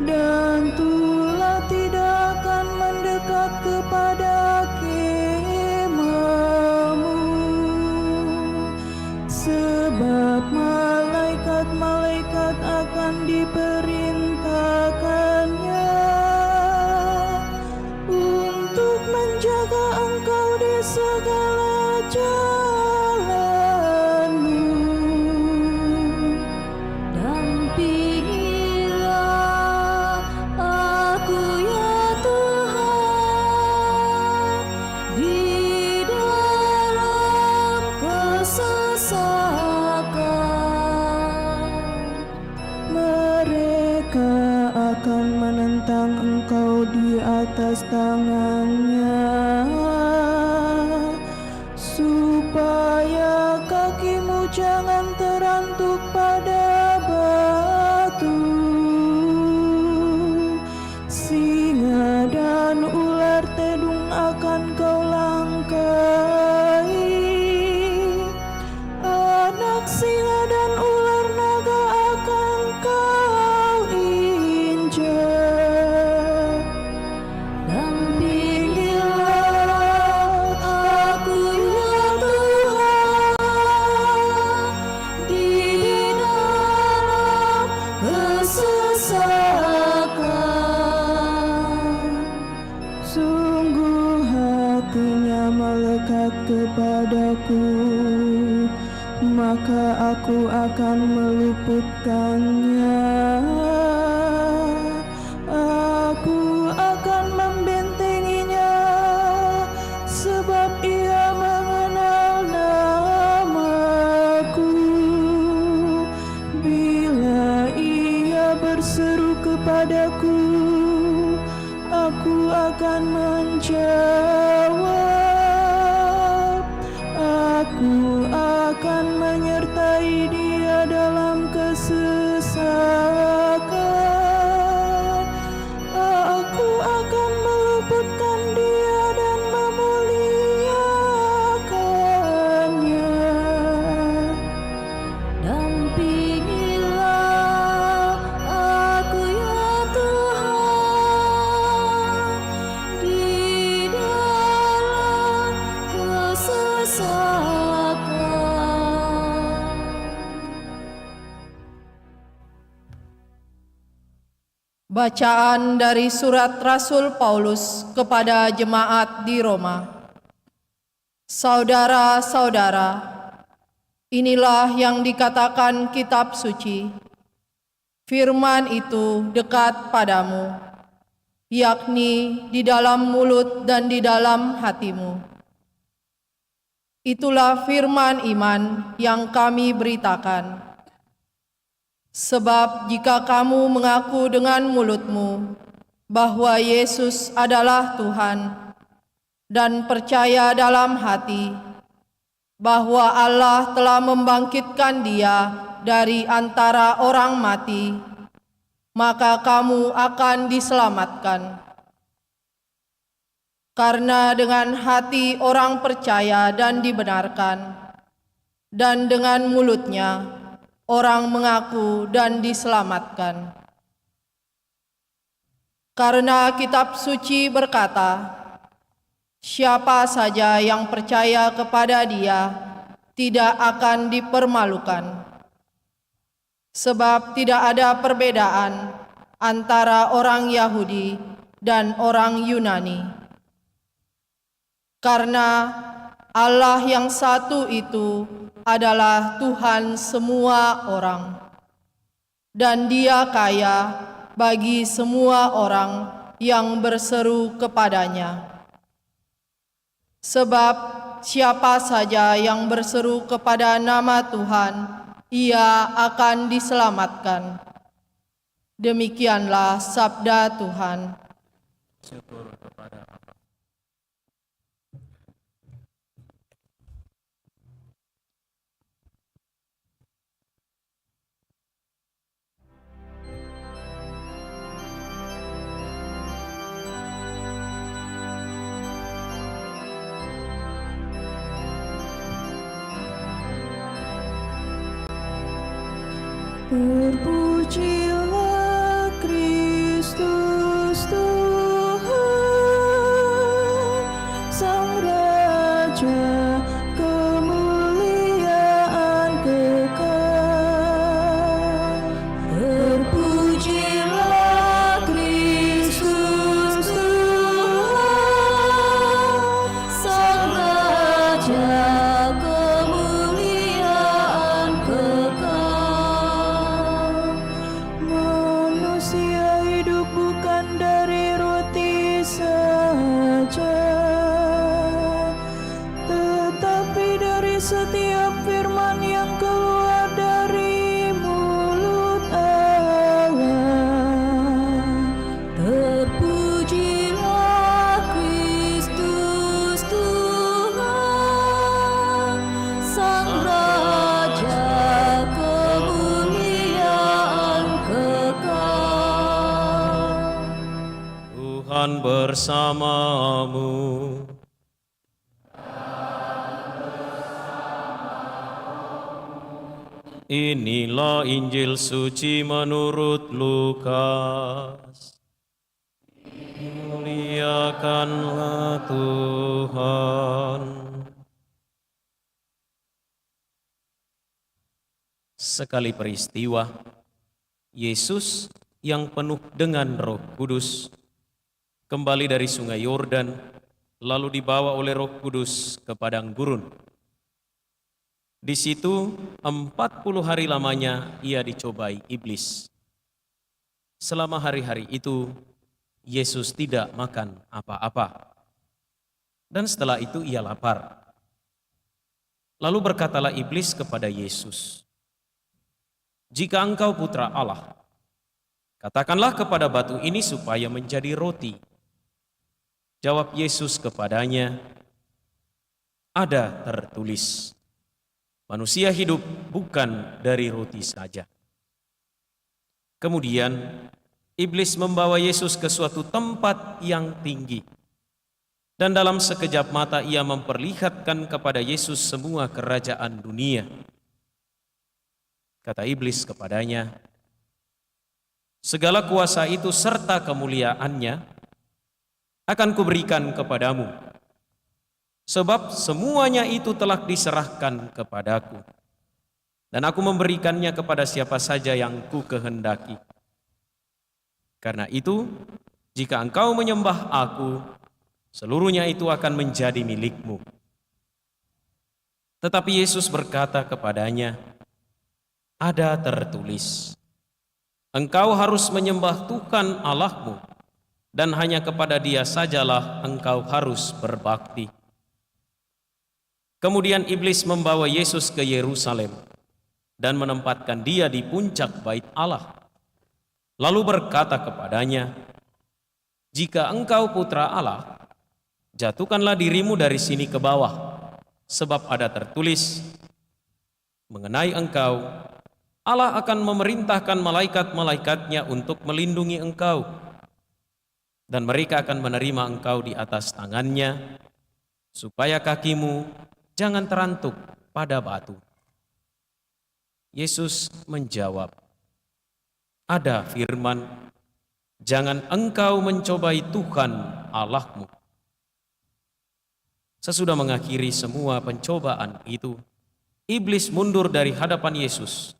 Speaker 7: dan tulah tidak akan mendekat kepada kemahmu, sebab malaikat-malaikat akan diperintahkannya untuk menjaga engkau di segala jalanmu.
Speaker 4: Dampingilah aku ya Tuhan di dalam kesesakan.
Speaker 7: Mereka akan menentang engkau di atas tangannya, supaya kakimu jangan terantuk pada batu. Singa dan ular tedung akan kau langkahi, anak singa dan ular naga akan kau injak.
Speaker 4: Dampingilah aku ya Tuhan di dalam kesesakan.
Speaker 7: Sungguh hatinya melekat kepadaku, maka aku akan meluputkannya. Aku akan membentenginya, sebab ia mengenal namaku. Bila ia berseru kepadaku, aku akan menjawab. Aku akan menyertai dia dalam kesesakan. Aku akan meluputkan dia dan memuliakannya.
Speaker 4: Dampingilah aku ya Tuhan di dalam kesesakan.
Speaker 8: Bacaan dari surat Rasul Paulus kepada jemaat di Roma. Saudara-saudara, inilah yang dikatakan kitab suci. Firman itu dekat padamu, yakni di dalam mulut dan di dalam hatimu. Itulah firman iman yang kami beritakan. Sebab jika kamu mengaku dengan mulutmu bahwa Yesus adalah Tuhan dan percaya dalam hati bahwa Allah telah membangkitkan Dia dari antara orang mati, maka kamu akan diselamatkan. Karena dengan hati orang percaya dan dibenarkan, dan dengan mulutnya orang mengaku dan diselamatkan. Karena kitab suci berkata, siapa saja yang percaya kepada Dia tidak akan dipermalukan. Sebab tidak ada perbedaan antara orang Yahudi dan orang Yunani. Karena Allah yang satu itu adalah Tuhan semua orang, dan Dia kaya bagi semua orang yang berseru kepadanya. Sebab siapa saja yang berseru kepada nama Tuhan, ia akan diselamatkan. Demikianlah sabda Tuhan.
Speaker 5: Syukur kepada Allah.
Speaker 7: Terpujilah Kristus Tuhan, Sang Raja, kemuliaan kekal. Terpujilah Kristus Tuhan, Sang Raja, kemuliaan kekal. Manusia hidup bukan dari roti saja, tetapi dari setiap firman yang keluar dari mulut Allah. Terpujilah Kristus Tuhan, Sang Raja, kemuliaan kekal.
Speaker 5: Tuhan bersamamu. Inilah Injil suci menurut Lukas. Muliakanlah Tuhan. Sekali peristiwa, Yesus yang penuh dengan Roh Kudus kembali dari Sungai Yordan, lalu dibawa oleh Roh Kudus ke padang gurun. Di situ 40 hari lamanya ia dicobai iblis. Selama hari-hari itu, Yesus tidak makan apa-apa. Dan setelah itu ia lapar. Lalu berkatalah iblis kepada Yesus, "Jika engkau putra Allah, katakanlah kepada batu ini supaya menjadi roti." Jawab Yesus kepadanya, "Ada tertulis, manusia hidup bukan dari roti saja." Kemudian iblis membawa Yesus ke suatu tempat yang tinggi, dan dalam sekejap mata ia memperlihatkan kepada Yesus semua kerajaan dunia. Kata iblis kepadanya, "Segala kuasa itu serta kemuliaannya akan kuberikan kepadamu, sebab semuanya itu telah diserahkan kepadaku, dan aku memberikannya kepada siapa saja yang ku kehendaki. Karena itu, jika engkau menyembah aku, seluruhnya itu akan menjadi milikmu." Tetapi Yesus berkata kepadanya, "Ada tertulis, engkau harus menyembah Tuhan Allahmu, dan hanya kepada Dia sajalah engkau harus berbakti." Kemudian iblis membawa Yesus ke Yerusalem dan menempatkan Dia di puncak bait Allah. Lalu berkata kepadanya, "Jika engkau putra Allah, jatuhkanlah dirimu dari sini ke bawah, sebab ada tertulis, mengenai engkau, Allah akan memerintahkan malaikat-malaikatnya untuk melindungi engkau, dan mereka akan menerima engkau di atas tangannya, supaya kakimu jangan terantuk pada batu." Yesus menjawab, "Ada firman, jangan engkau mencobai Tuhan Allahmu." Sesudah mengakhiri semua pencobaan itu, iblis mundur dari hadapan Yesus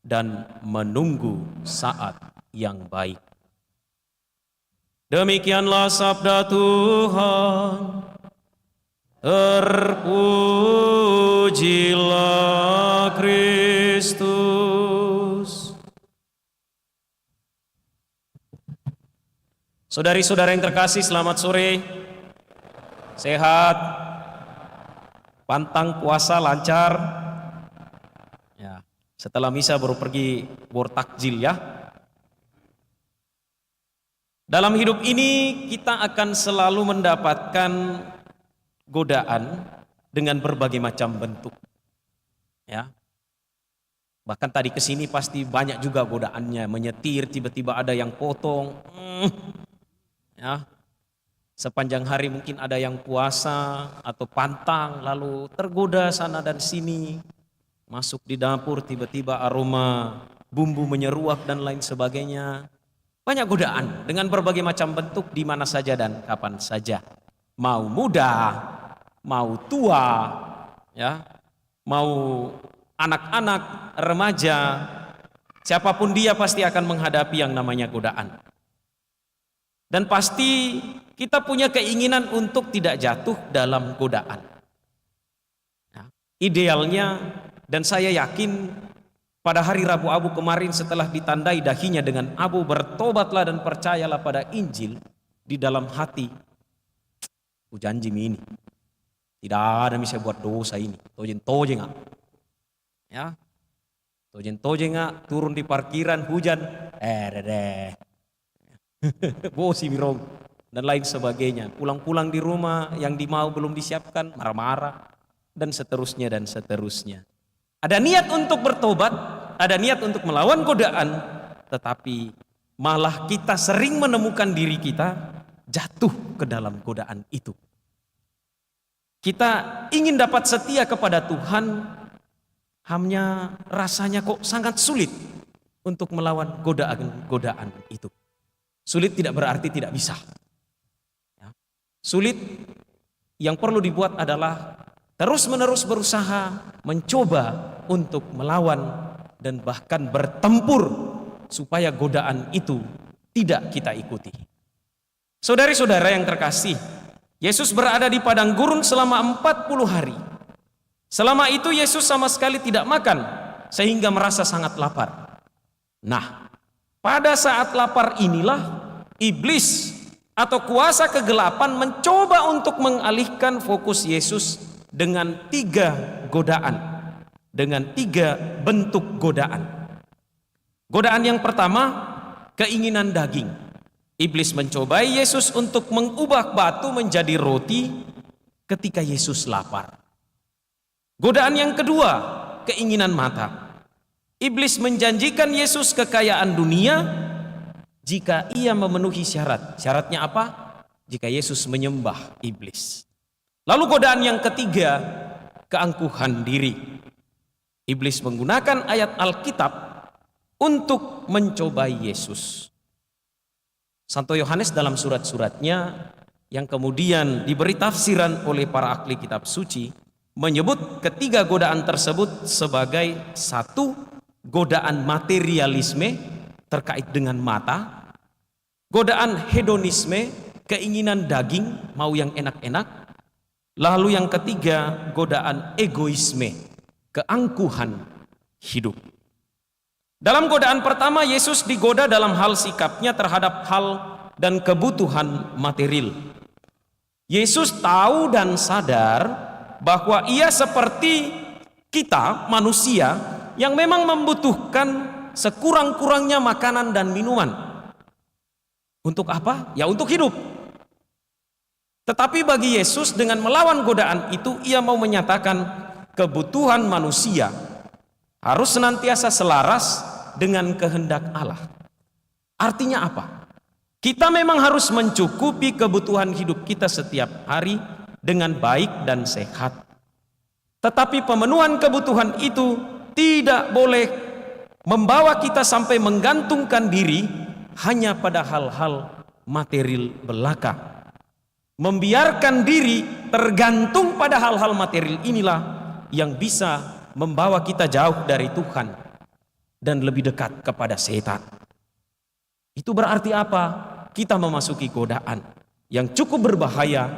Speaker 5: dan menunggu saat yang baik. Demikianlah sabda Tuhan. Terpujilah Kristus. Saudari-saudara yang terkasih, selamat sore. Sehat? Pantang puasa lancar? Ya, setelah misa baru pergi takjil ya. Dalam hidup ini kita akan selalu mendapatkan godaan dengan berbagai macam bentuk. Ya. Bahkan tadi kesini pasti banyak juga godaannya, menyetir tiba-tiba ada yang potong. Ya. Sepanjang hari mungkin ada yang puasa atau pantang lalu tergoda sana dan sini. Masuk di dapur tiba-tiba aroma bumbu menyeruak dan lain sebagainya. Banyak godaan dengan berbagai macam bentuk di mana saja dan kapan saja. Mau muda, mau tua, ya, mau anak-anak, remaja, siapapun dia pasti akan menghadapi yang namanya godaan. Dan pasti kita punya keinginan untuk tidak jatuh dalam godaan. Nah, idealnya, dan saya yakin pada hari Rabu Abu kemarin setelah ditandai dahinya dengan abu, bertobatlah dan percayalah pada Injil di dalam hati. Aku janji ini, tidak ada bisa buat dosa ini. Tojen nggak? Ya, tojen nggak? Turun di parkiran hujan, bosi birong dan lain sebagainya. Pulang-pulang di rumah yang dimau belum disiapkan, marah-marah dan seterusnya dan seterusnya. Ada niat untuk bertobat, ada niat untuk melawan godaan, tetapi malah kita sering menemukan diri kita jatuh ke dalam godaan itu. Kita ingin dapat setia kepada Tuhan, hanya rasanya kok sangat sulit untuk melawan godaan-godaan itu. Sulit tidak berarti tidak bisa. Ya. Sulit, yang perlu dibuat adalah terus-menerus berusaha mencoba untuk melawan dan bahkan bertempur supaya godaan itu tidak kita ikuti. Saudari-saudara yang terkasih, Yesus berada di padang gurun selama 40 hari. Selama itu Yesus sama sekali tidak makan sehingga merasa sangat lapar. Nah, pada saat lapar inilah iblis atau kuasa kegelapan mencoba untuk mengalihkan fokus Yesus dengan 3 godaan, dengan 3 bentuk godaan. Godaan yang pertama, keinginan daging. Iblis mencobai Yesus untuk mengubah batu menjadi roti ketika Yesus lapar. Godaan yang kedua, keinginan mata. Iblis menjanjikan Yesus kekayaan dunia jika ia memenuhi syarat. Syaratnya apa? Jika Yesus menyembah iblis. Lalu godaan yang ketiga, keangkuhan diri. Iblis menggunakan ayat Alkitab untuk mencobai Yesus. Santo Yohanes dalam surat-suratnya yang kemudian diberi tafsiran oleh para ahli kitab suci menyebut ketiga godaan tersebut sebagai satu, godaan materialisme terkait dengan mata, godaan hedonisme, keinginan daging, mau yang enak-enak, lalu yang ketiga, godaan egoisme, keangkuhan hidup. Dalam godaan pertama, Yesus digoda dalam hal sikapnya terhadap hal dan kebutuhan material. Yesus tahu dan sadar bahwa ia seperti kita manusia yang memang membutuhkan sekurang-kurangnya makanan dan minuman. Untuk apa? Ya untuk hidup. Tetapi bagi Yesus dengan melawan godaan itu, ia mau menyatakan kebutuhan manusia harus senantiasa selaras dengan kehendak Allah. Artinya apa? Kita memang harus mencukupi kebutuhan hidup kita setiap hari dengan baik dan sehat. Tetapi pemenuhan kebutuhan itu tidak boleh membawa kita sampai menggantungkan diri hanya pada hal-hal material belaka. Membiarkan diri tergantung pada hal-hal material inilah yang bisa membawa kita jauh dari Tuhan dan lebih dekat kepada setan. Itu berarti apa? Kita memasuki godaan yang cukup berbahaya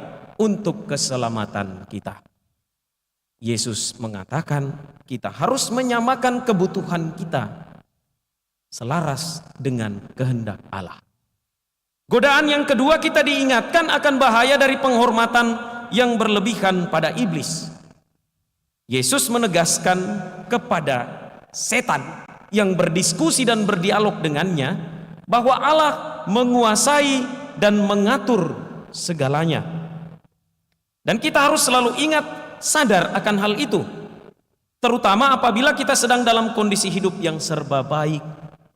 Speaker 5: untuk keselamatan kita. Yesus mengatakan kita harus menyamakan kebutuhan kita selaras dengan kehendak Allah. Godaan yang kedua, kita diingatkan akan bahaya dari penghormatan yang berlebihan pada iblis. Yesus menegaskan kepada setan yang berdiskusi dan berdialog dengannya bahwa Allah menguasai dan mengatur segalanya. Dan kita harus selalu ingat, sadar akan hal itu. Terutama apabila kita sedang dalam kondisi hidup yang serba baik,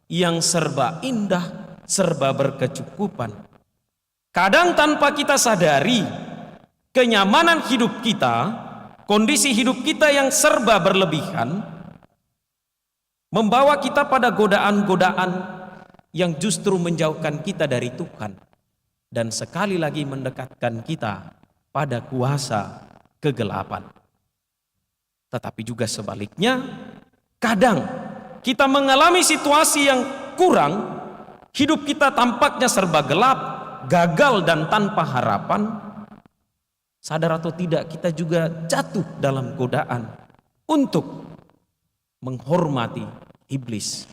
Speaker 5: yang serba indah, serba berkecukupan. Kadang tanpa kita sadari, kenyamanan hidup kita, kondisi hidup kita yang serba berlebihan, membawa kita pada godaan-godaan yang justru menjauhkan kita dari Tuhan, dan sekali lagi mendekatkan kita pada kuasa kegelapan. Tetapi juga sebaliknya, kadang kita mengalami situasi yang kurang, hidup kita tampaknya serba gelap, gagal dan tanpa harapan. Sadar atau tidak, kita juga jatuh dalam godaan untuk menghormati iblis.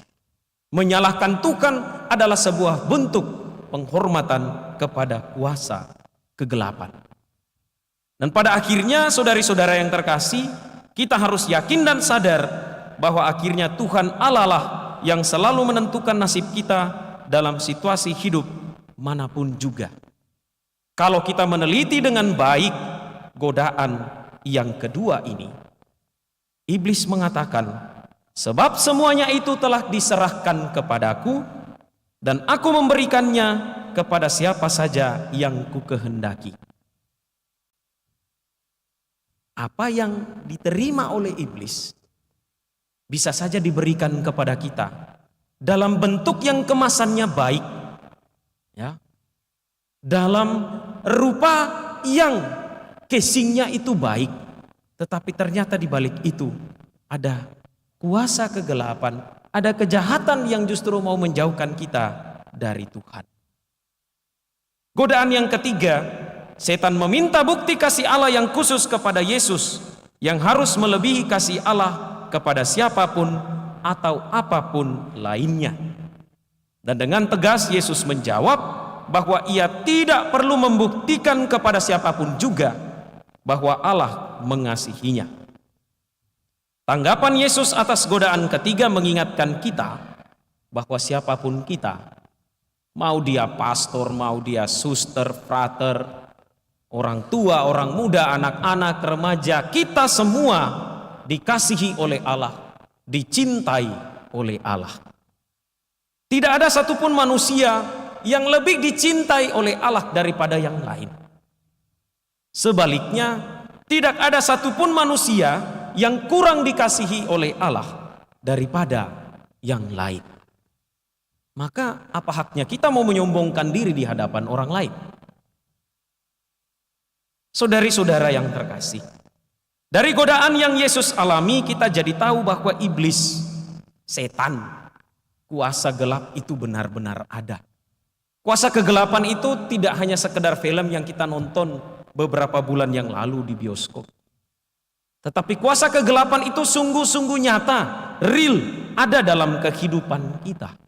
Speaker 5: Menyalahkan Tuhan adalah sebuah bentuk penghormatan kepada kuasa kegelapan. Dan pada akhirnya, saudari-saudara yang terkasih, kita harus yakin dan sadar bahwa akhirnya Tuhan Allah lah yang selalu menentukan nasib kita dalam situasi hidup manapun juga. Kalau kita meneliti dengan baik godaan yang kedua ini, iblis mengatakan, sebab semuanya itu telah diserahkan kepadaku, dan aku memberikannya kepada siapa saja yang kukehendaki. Apa yang diterima oleh iblis bisa saja diberikan kepada kita dalam bentuk yang kemasannya baik, ya, dalam rupa yang casingnya itu baik, tetapi ternyata di balik itu ada kuasa kegelapan, ada kejahatan yang justru mau menjauhkan kita dari Tuhan. Godaan yang ketiga, setan meminta bukti kasih Allah yang khusus kepada Yesus, yang harus melebihi kasih Allah kepada siapapun atau apapun lainnya. Dan dengan tegas Yesus menjawab bahwa ia tidak perlu membuktikan kepada siapapun juga bahwa Allah mengasihinya. Tanggapan Yesus atas godaan ketiga mengingatkan kita bahwa siapapun kita, mau dia pastor, mau dia suster, frater, orang tua, orang muda, anak-anak, remaja, kita semua dikasihi oleh Allah, dicintai oleh Allah. Tidak ada satupun manusia yang lebih dicintai oleh Allah daripada yang lain. Sebaliknya, tidak ada satupun manusia yang kurang dikasihi oleh Allah daripada yang lain. Maka apa haknya kita mau menyombongkan diri di hadapan orang lain? Saudari-saudara yang terkasih, dari godaan yang Yesus alami, kita jadi tahu bahwa iblis, setan, kuasa gelap itu benar-benar ada. Kuasa kegelapan itu tidak hanya sekedar film yang kita nonton beberapa bulan yang lalu di bioskop. Tetapi kuasa kegelapan itu sungguh-sungguh nyata, real, ada dalam kehidupan kita.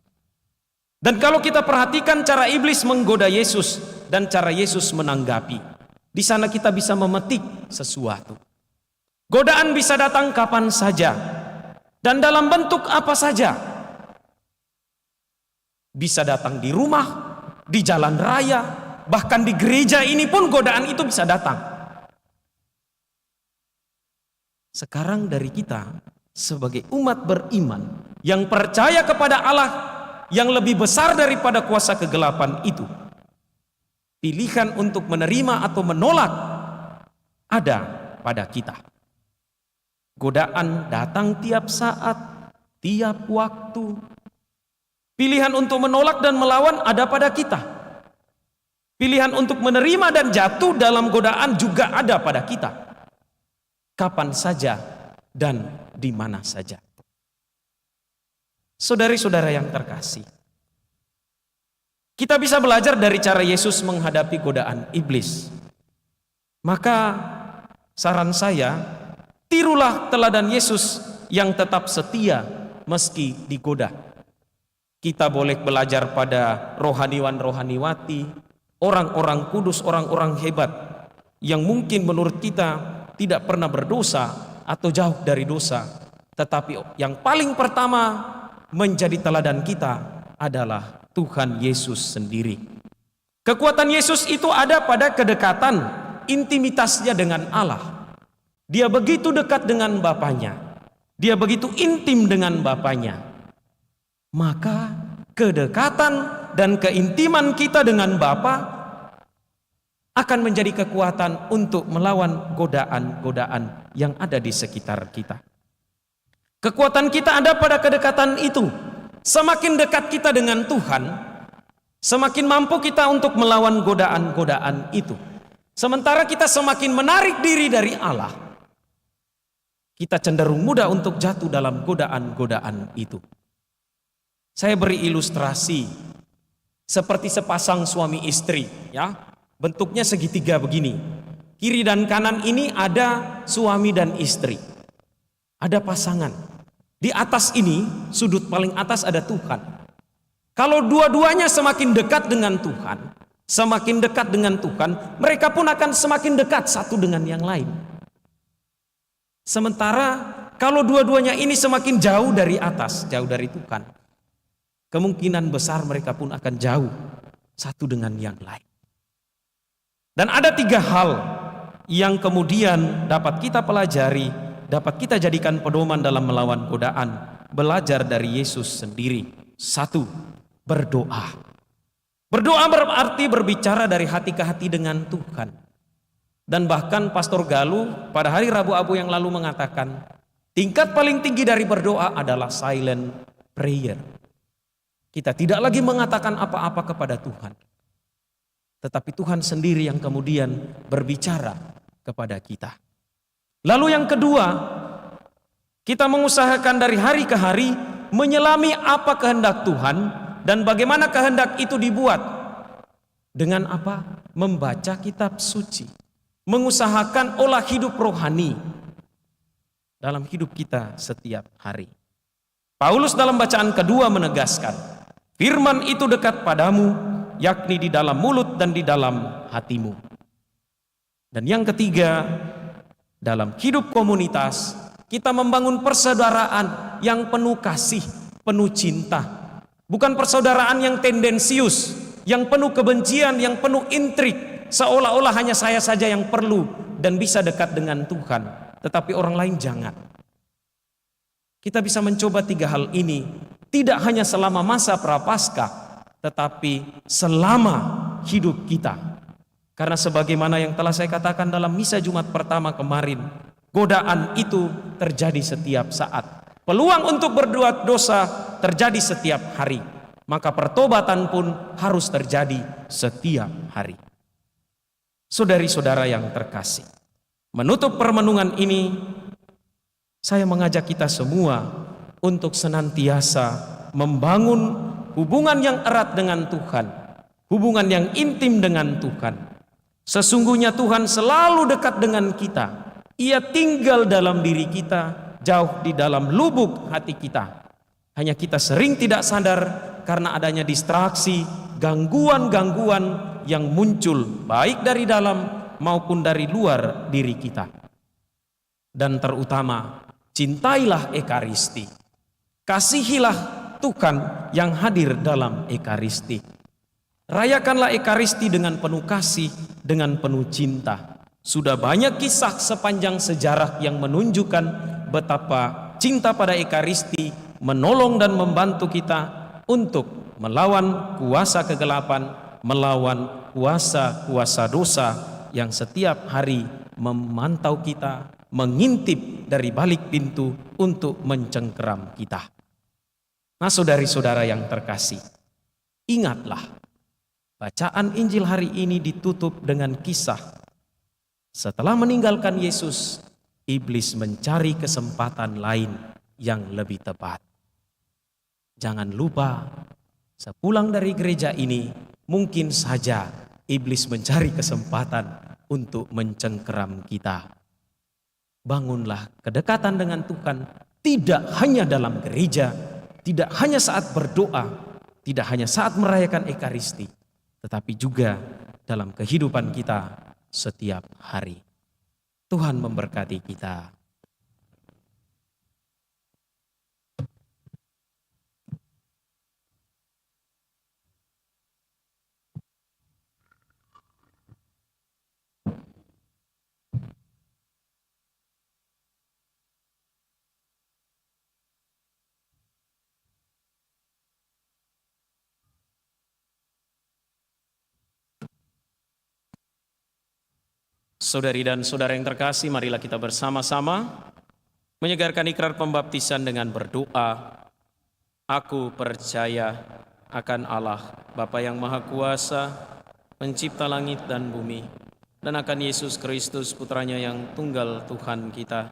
Speaker 5: Dan kalau kita perhatikan cara iblis menggoda Yesus dan cara Yesus menanggapi, di sana kita bisa memetik sesuatu. Godaan bisa datang kapan saja dan dalam bentuk apa saja. Bisa datang di rumah, di jalan raya, bahkan di gereja ini pun godaan itu bisa datang. Sekarang dari kita sebagai umat beriman yang percaya kepada Allah yang lebih besar daripada kuasa kegelapan itu, pilihan untuk menerima atau menolak ada pada kita. Godaan datang tiap saat, tiap waktu. Pilihan untuk menolak dan melawan ada pada kita. Pilihan untuk menerima dan jatuh dalam godaan juga ada pada kita. Kapan saja dan di mana saja. Saudari-saudara yang terkasih, kita bisa belajar dari cara Yesus menghadapi godaan iblis. Maka saran saya, tirulah teladan Yesus yang tetap setia meski digoda. Kita boleh belajar pada rohaniwan-rohaniwati, orang-orang kudus, orang-orang hebat yang mungkin menurut kita tidak pernah berdosa atau jauh dari dosa, tetapi yang paling pertama menjadi teladan kita adalah Tuhan Yesus sendiri. Kekuatan Yesus itu ada pada kedekatan, intimitasnya dengan Allah. Dia begitu dekat dengan Bapanya, dia begitu intim dengan Bapanya. Maka kedekatan dan keintiman kita dengan Bapa akan menjadi kekuatan untuk melawan godaan-godaan yang ada di sekitar kita. Kekuatan kita ada pada kedekatan itu. Semakin dekat kita dengan Tuhan, semakin mampu kita untuk melawan godaan-godaan itu. Sementara kita semakin menarik diri dari Allah, kita cenderung mudah untuk jatuh dalam godaan-godaan itu. Saya beri ilustrasi seperti sepasang suami istri, ya. Bentuknya segitiga begini. Kiri dan kanan ini ada suami dan istri. Ada pasangan. Di atas ini, sudut paling atas ada Tuhan. Kalau dua-duanya semakin dekat dengan Tuhan, semakin dekat dengan Tuhan, mereka pun akan semakin dekat satu dengan yang lain. Sementara kalau dua-duanya ini semakin jauh dari atas, jauh dari Tuhan, kemungkinan besar mereka pun akan jauh satu dengan yang lain. Dan ada 3 hal yang kemudian dapat kita pelajari, dapat kita jadikan pedoman dalam melawan godaan, belajar dari Yesus sendiri. 1, berdoa. Berdoa berarti berbicara dari hati ke hati dengan Tuhan. Dan bahkan Pastor Galuh pada hari Rabu Abu yang lalu mengatakan, tingkat paling tinggi dari berdoa adalah silent prayer. Kita tidak lagi mengatakan apa-apa kepada Tuhan, tetapi Tuhan sendiri yang kemudian berbicara kepada kita. Lalu yang kedua, kita mengusahakan dari hari ke hari menyelami apa kehendak Tuhan dan bagaimana kehendak itu dibuat. Dengan apa? Membaca kitab suci. Mengusahakan olah hidup rohani dalam hidup kita setiap hari. Paulus dalam bacaan kedua menegaskan, firman itu dekat padamu, yakni di dalam mulut dan di dalam hatimu. Dan yang ketiga, dalam hidup komunitas, kita membangun persaudaraan yang penuh kasih, penuh cinta. Bukan persaudaraan yang tendensius, yang penuh kebencian, yang penuh intrik, seolah-olah hanya saya saja yang perlu dan bisa dekat dengan Tuhan, tetapi orang lain jangan. Kita bisa mencoba 3 hal ini, tidak hanya selama masa Prapaskah, tetapi selama hidup kita. Karena sebagaimana yang telah saya katakan dalam misa Jumat pertama kemarin, godaan itu terjadi setiap saat. Peluang untuk berbuat dosa terjadi setiap hari. Maka pertobatan pun harus terjadi setiap hari. Saudari-saudara yang terkasih, menutup permenungan ini, saya mengajak kita semua untuk senantiasa membangun hubungan yang erat dengan Tuhan, hubungan yang intim dengan Tuhan. Sesungguhnya Tuhan selalu dekat dengan kita. Ia tinggal dalam diri kita, jauh di dalam lubuk hati kita. Hanya kita sering tidak sadar karena adanya distraksi, gangguan-gangguan yang muncul baik dari dalam maupun dari luar diri kita. Dan terutama, cintailah Ekaristi. Kasihilah Tuhan yang hadir dalam Ekaristi. Rayakanlah Ekaristi dengan penuh kasih, dengan penuh cinta. Sudah banyak kisah sepanjang sejarah yang menunjukkan betapa cinta pada Ekaristi menolong dan membantu kita untuk melawan kuasa kegelapan, melawan kuasa-kuasa dosa yang setiap hari memantau kita, mengintip dari balik pintu untuk mencengkeram kita. Nah, saudari-saudara yang terkasih, ingatlah, bacaan Injil hari ini ditutup dengan kisah. Setelah meninggalkan Yesus, iblis mencari kesempatan lain yang lebih tepat. Jangan lupa, sepulang dari gereja ini, mungkin saja iblis mencari kesempatan untuk mencengkeram kita. Bangunlah kedekatan dengan Tuhan, tidak hanya dalam gereja, tidak hanya saat berdoa, tidak hanya saat merayakan Ekaristi, tetapi juga dalam kehidupan kita setiap hari. Tuhan memberkati kita. Saudari dan saudara yang terkasih, marilah kita bersama-sama menyegarkan ikrar pembaptisan dengan berdoa. Aku percaya akan Allah, Bapa yang Maha Kuasa, pencipta langit dan bumi, dan akan Yesus Kristus, Putranya yang tunggal Tuhan kita,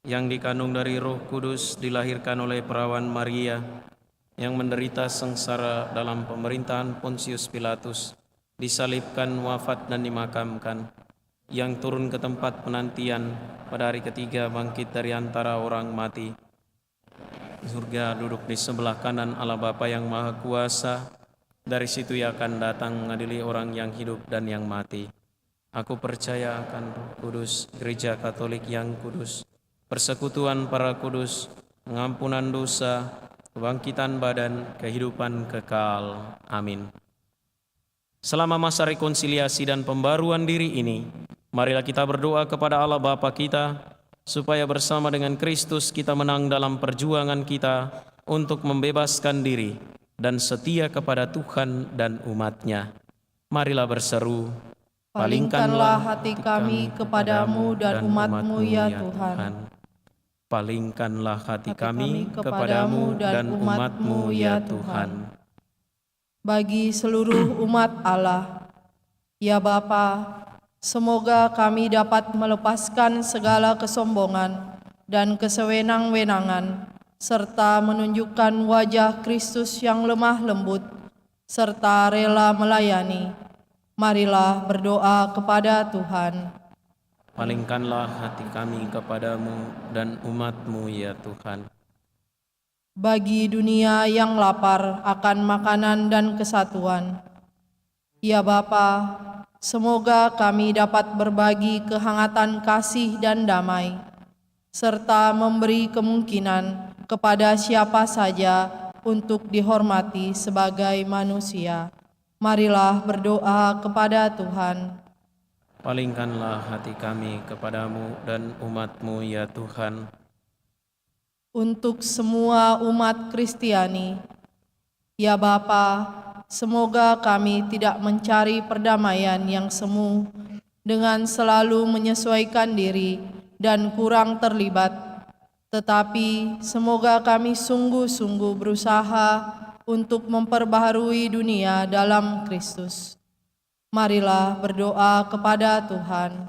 Speaker 5: yang dikandung dari Roh Kudus, dilahirkan oleh perawan Maria, yang menderita sengsara dalam pemerintahan Pontius Pilatus, disalibkan, wafat dan dimakamkan, yang turun ke tempat penantian, pada hari ketiga bangkit dari antara orang mati, di surga duduk di sebelah kanan Allah Bapa yang Maha Kuasa. Dari situ Ia akan datang mengadili orang yang hidup dan yang mati. Aku percaya akan Roh Kudus, Gereja Katolik yang kudus, persekutuan para kudus, pengampunan dosa, kebangkitan badan, kehidupan kekal. Amin. Selama masa rekonsiliasi dan pembaruan diri ini, marilah kita berdoa kepada Allah Bapa kita, supaya bersama dengan Kristus kita menang dalam perjuangan kita untuk membebaskan diri dan setia kepada Tuhan dan umat-Nya. Marilah berseru,
Speaker 8: Palingkanlah hati kami kepadamu dan umat-Mu ya Tuhan.
Speaker 5: Palingkanlah hati kami kepadamu dan umat-Mu ya Tuhan.
Speaker 8: Bagi seluruh umat Allah, ya Bapa, semoga kami dapat melepaskan segala kesombongan dan kesewenang-wenangan, serta menunjukkan wajah Kristus yang lemah lembut, serta rela melayani. Marilah berdoa kepada Tuhan.
Speaker 5: Palingkanlah hati kami kepadamu dan umat-Mu ya Tuhan.
Speaker 8: Bagi dunia yang lapar akan makanan dan kesatuan, ya Bapa, semoga kami dapat berbagi kehangatan kasih dan damai, serta memberi kemungkinan kepada siapa saja untuk dihormati sebagai manusia. Marilah berdoa kepada Tuhan.
Speaker 5: Palingkanlah hati kami kepadamu dan umat-Mu ya Tuhan.
Speaker 8: Untuk semua umat Kristiani, ya Bapa, semoga kami tidak mencari perdamaian yang semu dengan selalu menyesuaikan diri dan kurang terlibat, tetapi semoga kami sungguh-sungguh berusaha untuk memperbaharui dunia dalam Kristus. Marilah berdoa kepada Tuhan.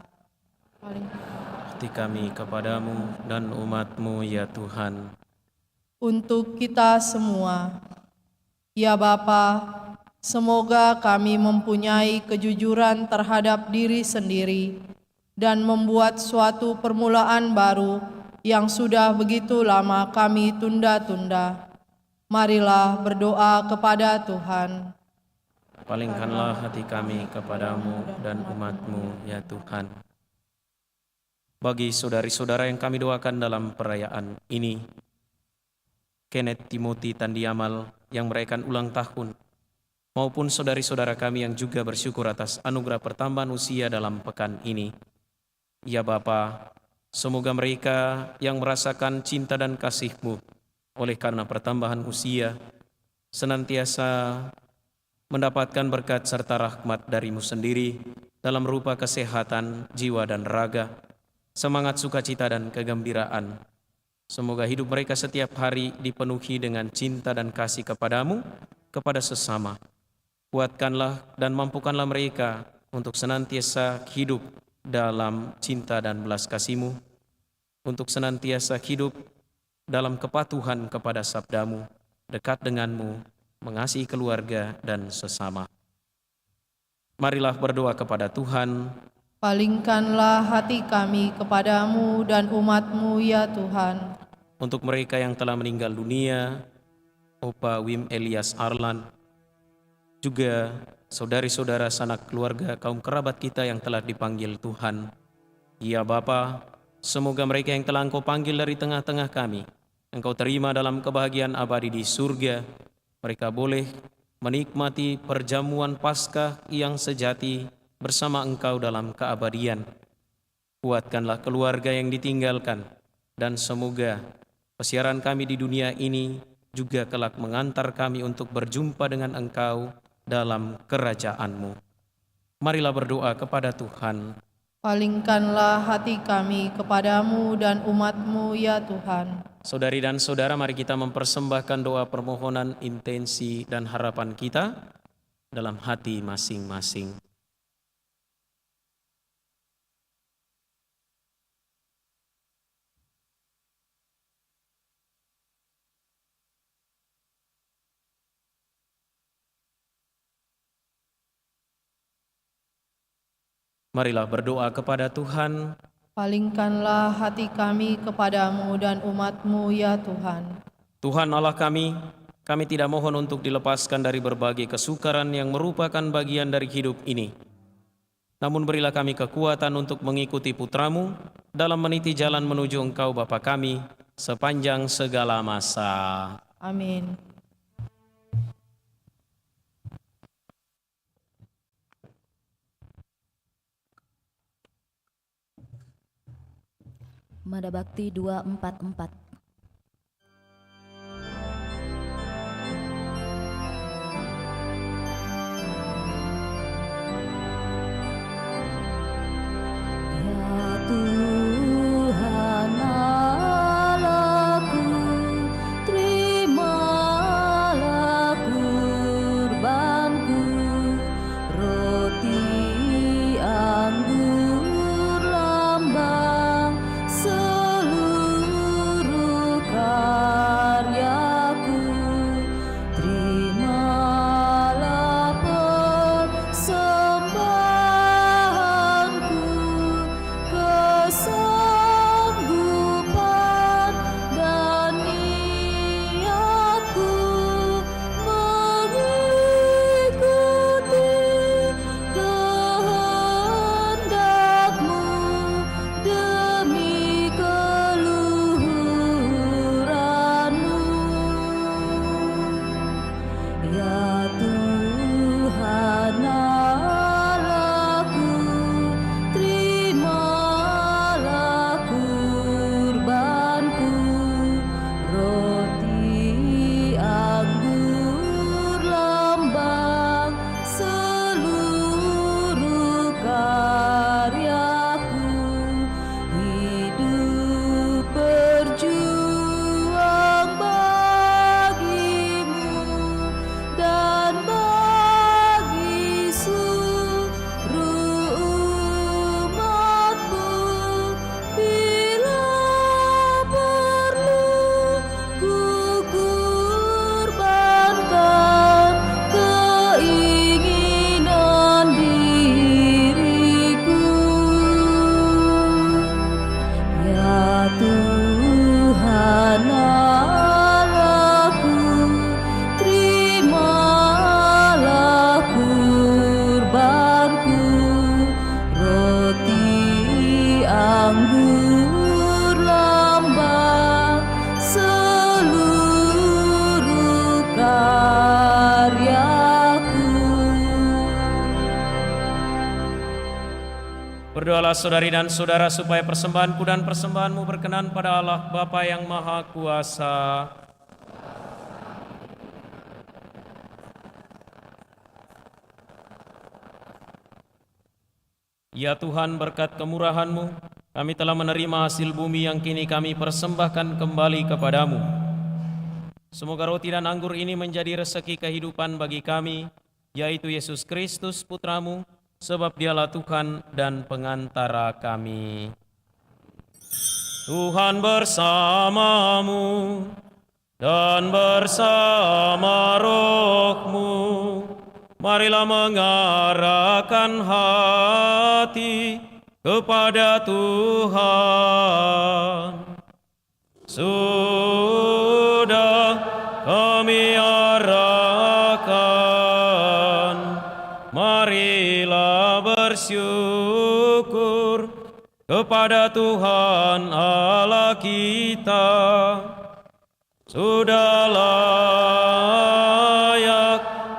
Speaker 5: Hati kami kepadamu dan umat-Mu ya Tuhan.
Speaker 8: Untuk kita semua, ya Bapa, semoga kami mempunyai kejujuran terhadap diri sendiri dan membuat suatu permulaan baru yang sudah begitu lama kami tunda-tunda. Marilah berdoa kepada Tuhan.
Speaker 5: Palingkanlah hati kami kepadamu dan umat-Mu ya Tuhan. Bagi saudari-saudara yang kami doakan dalam perayaan ini, Kenneth Timothy Tandiamal yang merayakan ulang tahun, maupun saudari-saudara kami yang juga bersyukur atas anugerah pertambahan usia dalam pekan ini. Ya Bapa, semoga mereka yang merasakan cinta dan kasih-Mu oleh karena pertambahan usia, senantiasa mendapatkan berkat serta rahmat dari-Mu sendiri dalam rupa kesehatan jiwa dan raga, semangat sukacita dan kegembiraan. Semoga hidup mereka setiap hari dipenuhi dengan cinta dan kasih kepadamu, kepada sesama. Kuatkanlah dan mampukanlah mereka untuk senantiasa hidup dalam cinta dan belas kasih-Mu, untuk senantiasa hidup dalam kepatuhan kepada sabda-Mu, dekat dengan-Mu, mengasihi keluarga dan sesama. Marilah berdoa kepada Tuhan.
Speaker 8: Palingkanlah hati kami kepadamu dan umat-Mu ya Tuhan.
Speaker 5: Untuk mereka yang telah meninggal dunia, Opa Wim Elias Arlan, juga saudari-saudara sanak keluarga kaum kerabat kita yang telah dipanggil Tuhan. Ya Bapa, semoga mereka yang telah Engkau panggil dari tengah-tengah kami, Engkau terima dalam kebahagiaan abadi di surga. Mereka boleh menikmati perjamuan Paskah yang sejati bersama Engkau dalam keabadian. Kuatkanlah keluarga yang ditinggalkan, dan semoga Pesiaran kami di dunia ini juga kelak mengantar kami untuk berjumpa dengan Engkau dalam kerajaan-Mu. Marilah berdoa kepada Tuhan.
Speaker 8: Palingkanlah hati kami kepadamu dan umat-Mu ya Tuhan.
Speaker 5: Saudari dan saudara, mari kita mempersembahkan doa permohonan, intensi, dan harapan kita dalam hati masing-masing. Marilah berdoa kepada Tuhan.
Speaker 8: Palingkanlah hati kami kepadamu dan umat-Mu ya Tuhan.
Speaker 5: Tuhan Allah kami tidak mohon untuk dilepaskan dari berbagai kesukaran yang merupakan bagian dari hidup ini. Namun berilah kami kekuatan untuk mengikuti Putra-Mu dalam meniti jalan menuju Engkau Bapa kami sepanjang segala masa.
Speaker 8: Amin.
Speaker 4: Mada Bakti 244. Ya Tuhan Allahku, terimalah kurbanku, roti anggur lambang seluruh karyaku. Terimalah persembahanku, kesanggupan dan niatku mengikuti kehendak-Mu demi keluhuran-Mu. Ya Tuhan Allahku, terimalah kurbanku, roti anggur lambang seluruh karyaku. Hidup berjuang bagi-Mu dan bagi seluruh umat-Mu. Bila perlu ku kurbankan keinginan diriku. Ya Tuhan Allahku, terimalah kurbanku, roti anggur lambang seluruh karyaku.
Speaker 5: Berdoalah saudari dan saudara supaya persembahanku dan persembahanmu berkenan pada Allah Bapa yang Maha Kuasa. Ya Tuhan, berkat kemurahan-Mu, kami telah menerima hasil bumi yang kini kami persembahkan kembali kepadamu. Semoga roti dan anggur ini menjadi rezeki kehidupan bagi kami, yaitu Yesus Kristus Putra-Mu, sebab Dialah Tuhan dan pengantara kami. Tuhan bersamamu dan bersama roh-Mu. Marilah mengarahkan hati kepada Tuhan. Sudah kami arahkan, marilah bersyukur kepada Tuhan Allah kita. Sudah layak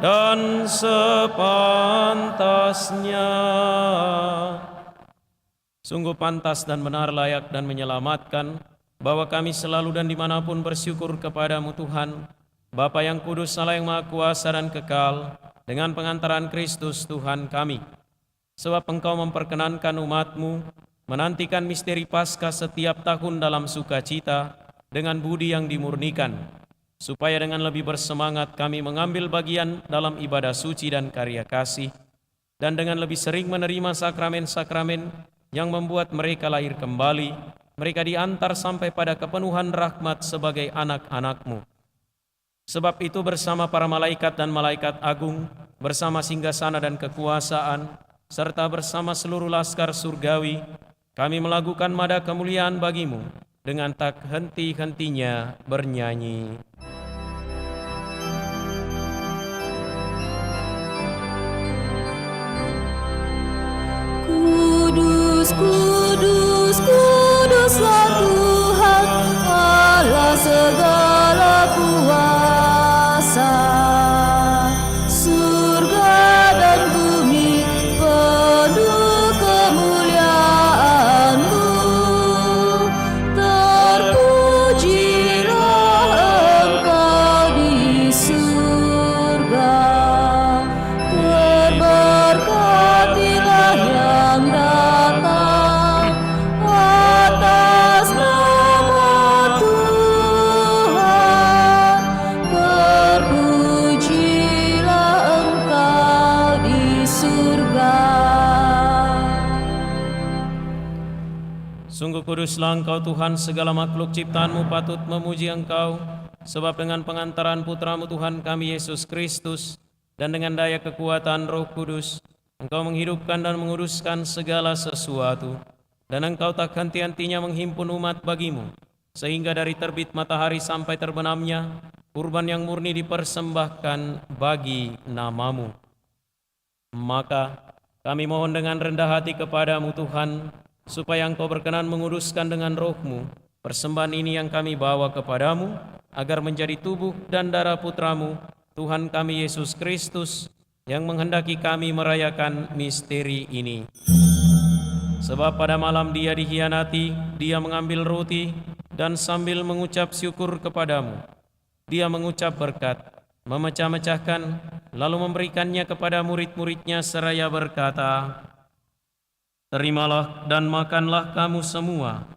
Speaker 5: dan sepantasnya. Sungguh pantas dan benar, layak dan menyelamatkan, bahwa kami selalu dan dimanapun bersyukur kepadamu Tuhan, Bapa yang kudus, Allah yang Maha Kuasa dan kekal, dengan pengantaran Kristus Tuhan kami. sebab Engkau memperkenankan umat-Mu menantikan misteri Paskah setiap tahun dalam sukacita dengan budi yang dimurnikan, supaya dengan lebih bersemangat kami mengambil bagian dalam ibadah suci dan karya kasih, dan dengan lebih sering menerima sakramen-sakramen yang membuat mereka lahir kembali, mereka diantar sampai pada kepenuhan rahmat sebagai anak-anak-Mu. Sebab itu bersama para malaikat dan malaikat agung, bersama singgasana dan kekuasaan, serta bersama seluruh laskar surgawi, kami melakukan mada kemuliaan bagi-Mu dengan tak henti-hentinya bernyanyi.
Speaker 4: Kudus, kudus, kuduslah Tuhan, Allah segala kuasa. Surga dan bumi penuh kemuliaan-Mu. Terpujilah Engkau di surga. Terberkatilah yang datang atas nama Tuhan. Terpujilah Engkau di surga.
Speaker 5: Sungguh kuduslah Engkau Tuhan, segala makhluk ciptaan-Mu patut memuji Engkau, sebab dengan pengantaran Putra-Mu Tuhan kami Yesus Kristus, dan dengan daya kekuatan Roh Kudus, Engkau menghidupkan dan menguduskan segala sesuatu, dan Engkau tak henti-hentinya menghimpun umat bagi-Mu, sehingga dari terbit matahari sampai terbenamnya, kurban yang murni dipersembahkan bagi nama-Mu. Maka kami mohon dengan rendah hati kepadamu Tuhan, supaya Engkau berkenan menguduskan dengan Roh-Mu persembahan ini yang kami bawa kepadamu, agar menjadi tubuh dan darah Putra-Mu, Tuhan kami Yesus Kristus, yang menghendaki kami merayakan misteri ini. Sebab pada malam Dia dikhianati, Dia mengambil roti, dan sambil mengucap syukur kepadamu, Dia mengucap berkat, memecah-mecahkan, lalu memberikannya kepada murid-muridnya seraya berkata, "Terimalah dan makanlah kamu semua,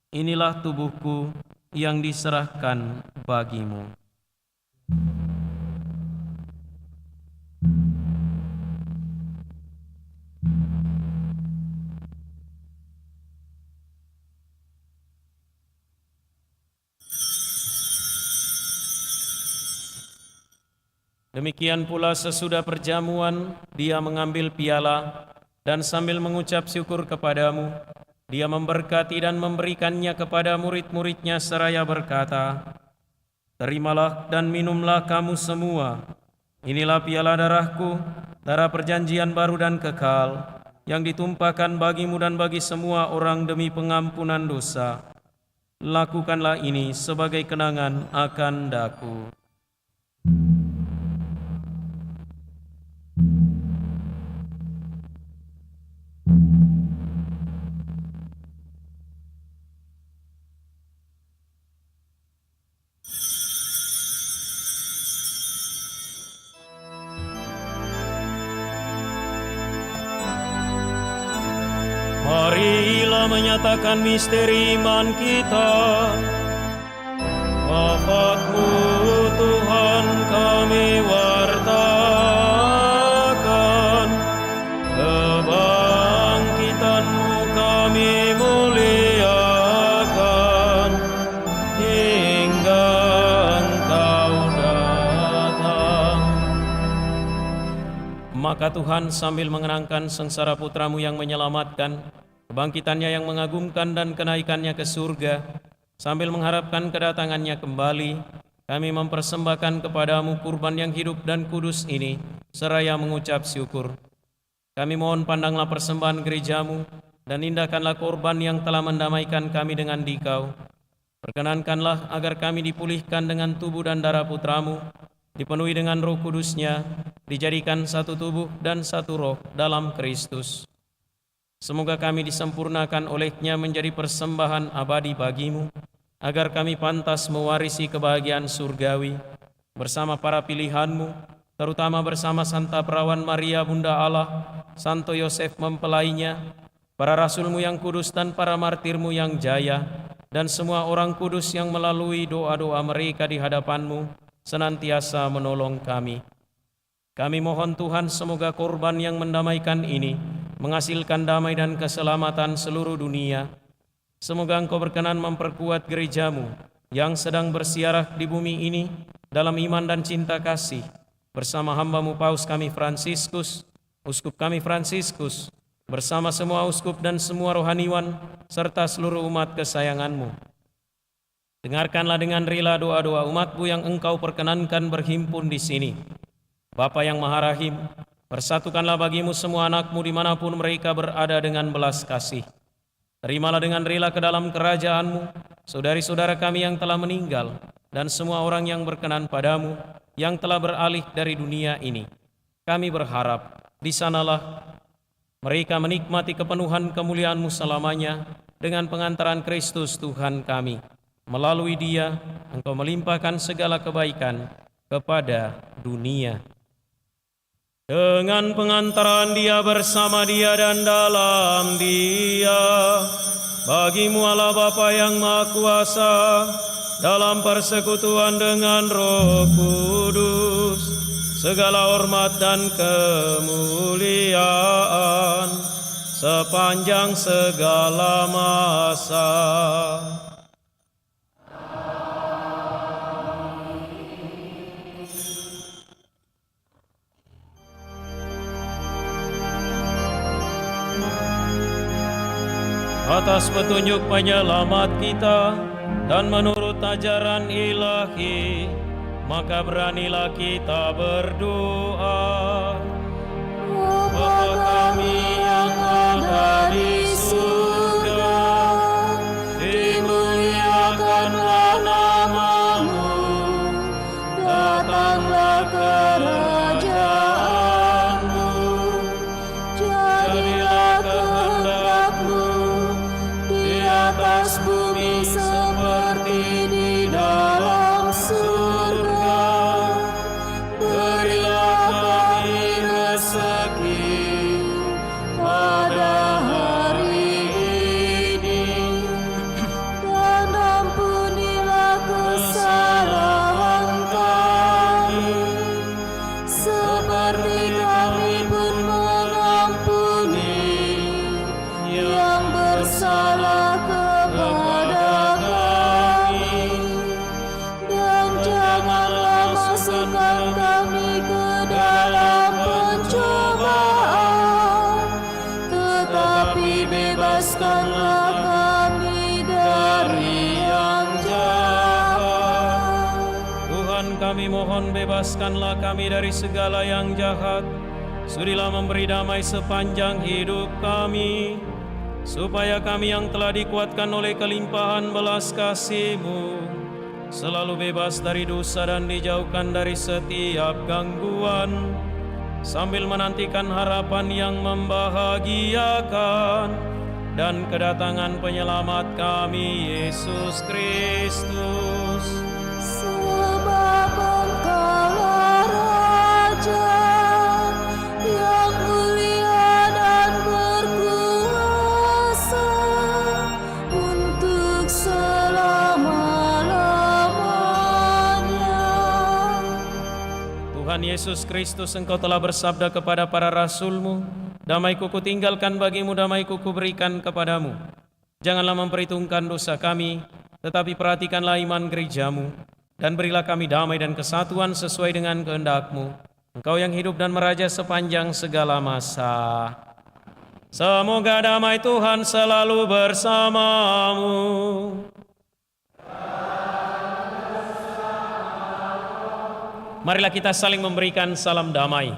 Speaker 5: inilah tubuhku yang diserahkan bagimu." Demikian pula sesudah perjamuan, Dia mengambil piala, dan sambil mengucap syukur kepadamu, Dia memberkati dan memberikannya kepada murid-muridnya seraya berkata, "Terimalah dan minumlah kamu semua, inilah piala darahku, darah perjanjian baru dan kekal, yang ditumpahkan bagimu dan bagi semua orang demi pengampunan dosa. Lakukanlah ini sebagai kenangan akan daku." Marilah menyatakan misteri iman kita. Wafat-Mu Tuhan kami wartakan, kebangkitan-Mu kami muliakan, hingga Engkau datang. Maka Tuhan sambil mengenangkan sengsara Putra-Mu yang menyelamatkan, kebangkitannya yang mengagumkan dan kenaikannya ke surga, sambil mengharapkan kedatangannya kembali, kami mempersembahkan kepadamu kurban yang hidup dan kudus ini, seraya mengucap syukur. Kami mohon pandanglah persembahan gerejamu, dan indahkanlah korban yang telah mendamaikan kami dengan Dikau. Perkenankanlah agar kami dipulihkan dengan tubuh dan darah Putra-Mu, dipenuhi dengan Roh Kudus-Nya, dijadikan satu tubuh dan satu roh dalam Kristus. Semoga kami disempurnakan oleh-Nya menjadi persembahan abadi bagi-Mu, agar kami pantas mewarisi kebahagiaan surgawi bersama para pilihan-Mu, terutama bersama Santa Perawan Maria Bunda Allah, Santo Yosef mempelainya, para rasulmu yang kudus dan para martirmu yang jaya, dan semua orang kudus yang melalui doa-doa mereka di hadapanmu senantiasa menolong kami. Kami mohon Tuhan, semoga korban yang mendamaikan ini menghasilkan damai dan keselamatan seluruh dunia. Semoga Engkau berkenan memperkuat gerejamu yang sedang bersiarah di bumi ini dalam iman dan cinta kasih, bersama hamba-Mu Paus kami Fransiskus, Uskup kami Fransiskus, bersama semua uskup dan semua rohaniwan, serta seluruh umat kesayangan-Mu. Dengarkanlah dengan rela doa-doa umat-Mu yang Engkau perkenankan berhimpun di sini. Bapa yang Maha Rahim, persatukanlah bagi-Mu semua anak-Mu dimanapun mereka berada dengan belas kasih. Terimalah dengan rela ke dalam kerajaan-Mu saudari-saudara kami yang telah meninggal dan semua orang yang berkenan pada-Mu yang telah beralih dari dunia ini. Kami berharap di sanalah mereka menikmati kepenuhan kemuliaan-Mu selamanya dengan pengantaran Kristus Tuhan kami. Melalui Dia, Engkau melimpahkan segala kebaikan kepada dunia. Dengan pengantaran Dia, bersama Dia, dan dalam Dia, bagi-Mu Allah Bapa yang Maha Kuasa, dalam persekutuan dengan Roh Kudus, segala hormat dan kemuliaan sepanjang segala masa. Atas petunjuk penyelamat kita dan menurut ajaran ilahi, maka beranilah kita berdoa. Bapa kami yang ada di surga, dimuliakanlah nama-Mu, datanglah kerajaan-Mu, jadilah kehendak-Mu di atas bumi seperti di dalam surga. Berilah kami rezeki pada hari ini, dan ampunilah kesalahan kami, seperti kami pun mengampuni yang bersalah kepada kami. Dan janganlah masukkan kami ke dalam pencobaan, tetapi bebaskanlah kami dari yang jahat. Tuhan, kami mohon, bebaskanlah kami dari segala yang jahat. Sudilah memberi damai sepanjang hidup kami, supaya kami yang telah dikuatkan oleh kelimpahan belas kasih-Mu selalu bebas dari dosa dan dijauhkan dari setiap gangguan, sambil menantikan harapan yang membahagiakan dan kedatangan penyelamat kami, Yesus Kristus. Sebab Engkaulah Raja yang mulia dan berkuasa untuk selama-lamanya. Tuhan Yesus Kristus, Engkau telah bersabda kepada para rasul-Mu, damai-Ku kutinggalkan bagimu, damai-Ku kuberikan kepadamu. Janganlah memperhitungkan dosa kami, tetapi perhatikanlah iman gereja-Mu, dan berilah kami damai dan kesatuan sesuai dengan kehendak-Mu. Engkau yang hidup dan meraja sepanjang segala masa. Semoga damai Tuhan selalu bersamamu. Marilah kita saling memberikan salam damai.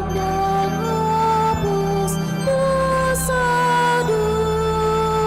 Speaker 7: Yang menebus dosa dunia.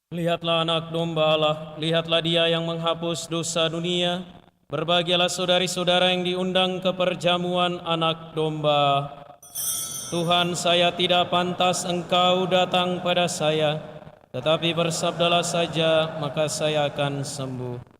Speaker 5: Lihatlah anak domba Allah, lihatlah dia yang menghapus dosa dunia. Berbahagialah saudari-saudara yang diundang ke perjamuan anak domba. Tuhan, saya tidak pantas Engkau datang pada saya, tetapi bersabdalah saja, maka saya akan sembuh.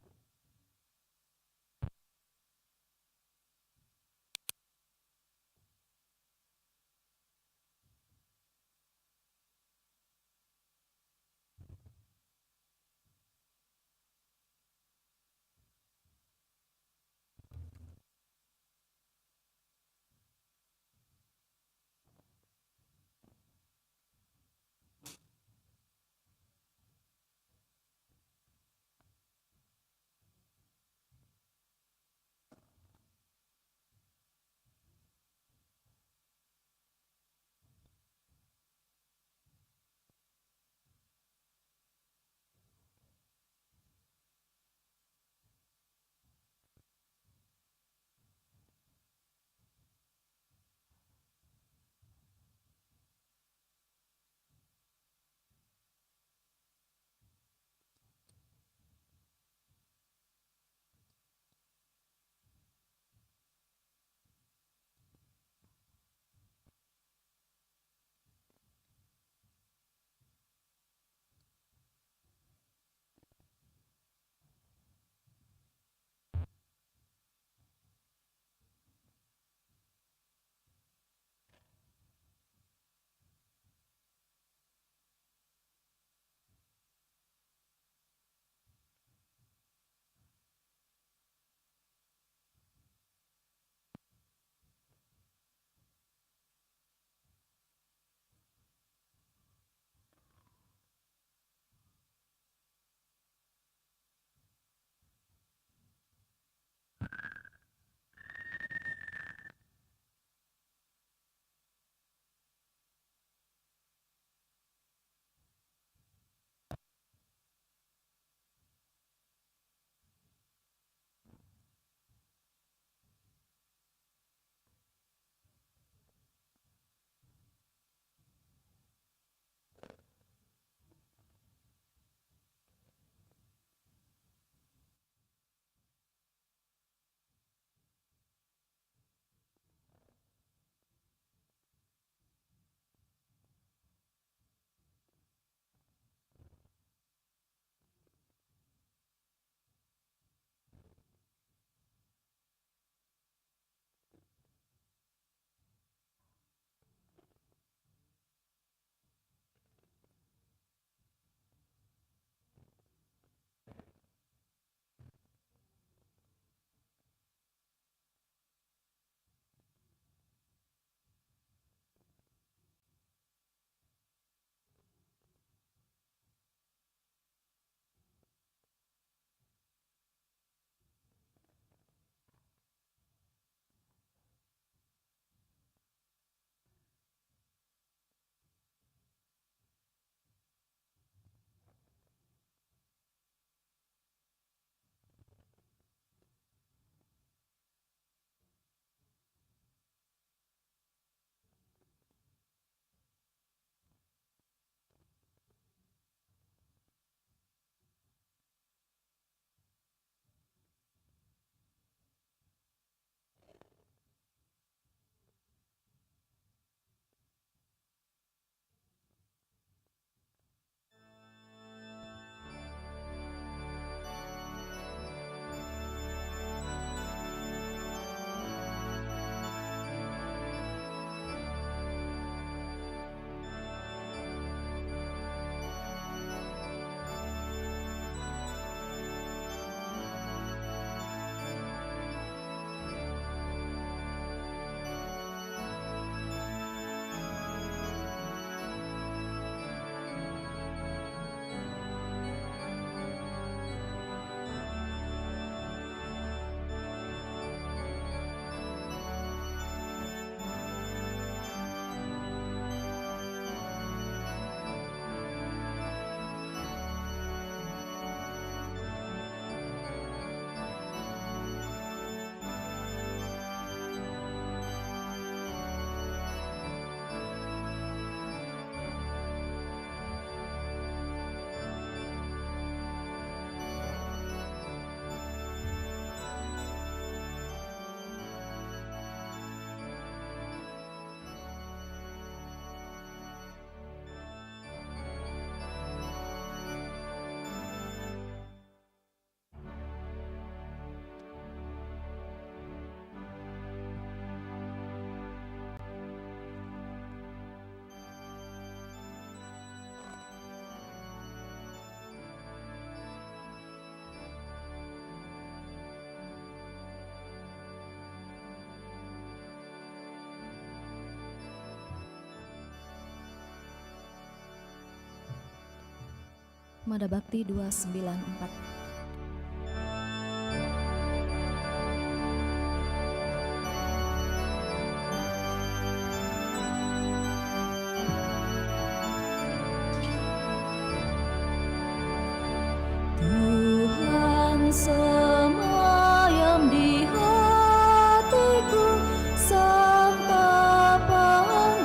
Speaker 4: Mada Bakti 294. Tuhan semayam di hatiku, santapan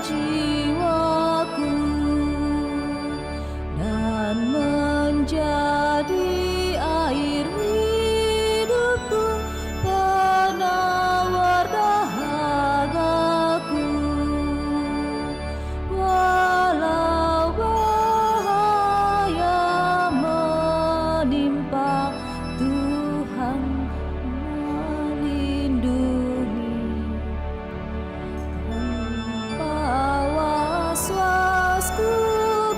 Speaker 4: jiwaku, dan menjadi air hidupku, penawar dahagaku. Walau bahaya menimpa, Tuhan melindungi. Tanpa was-wasku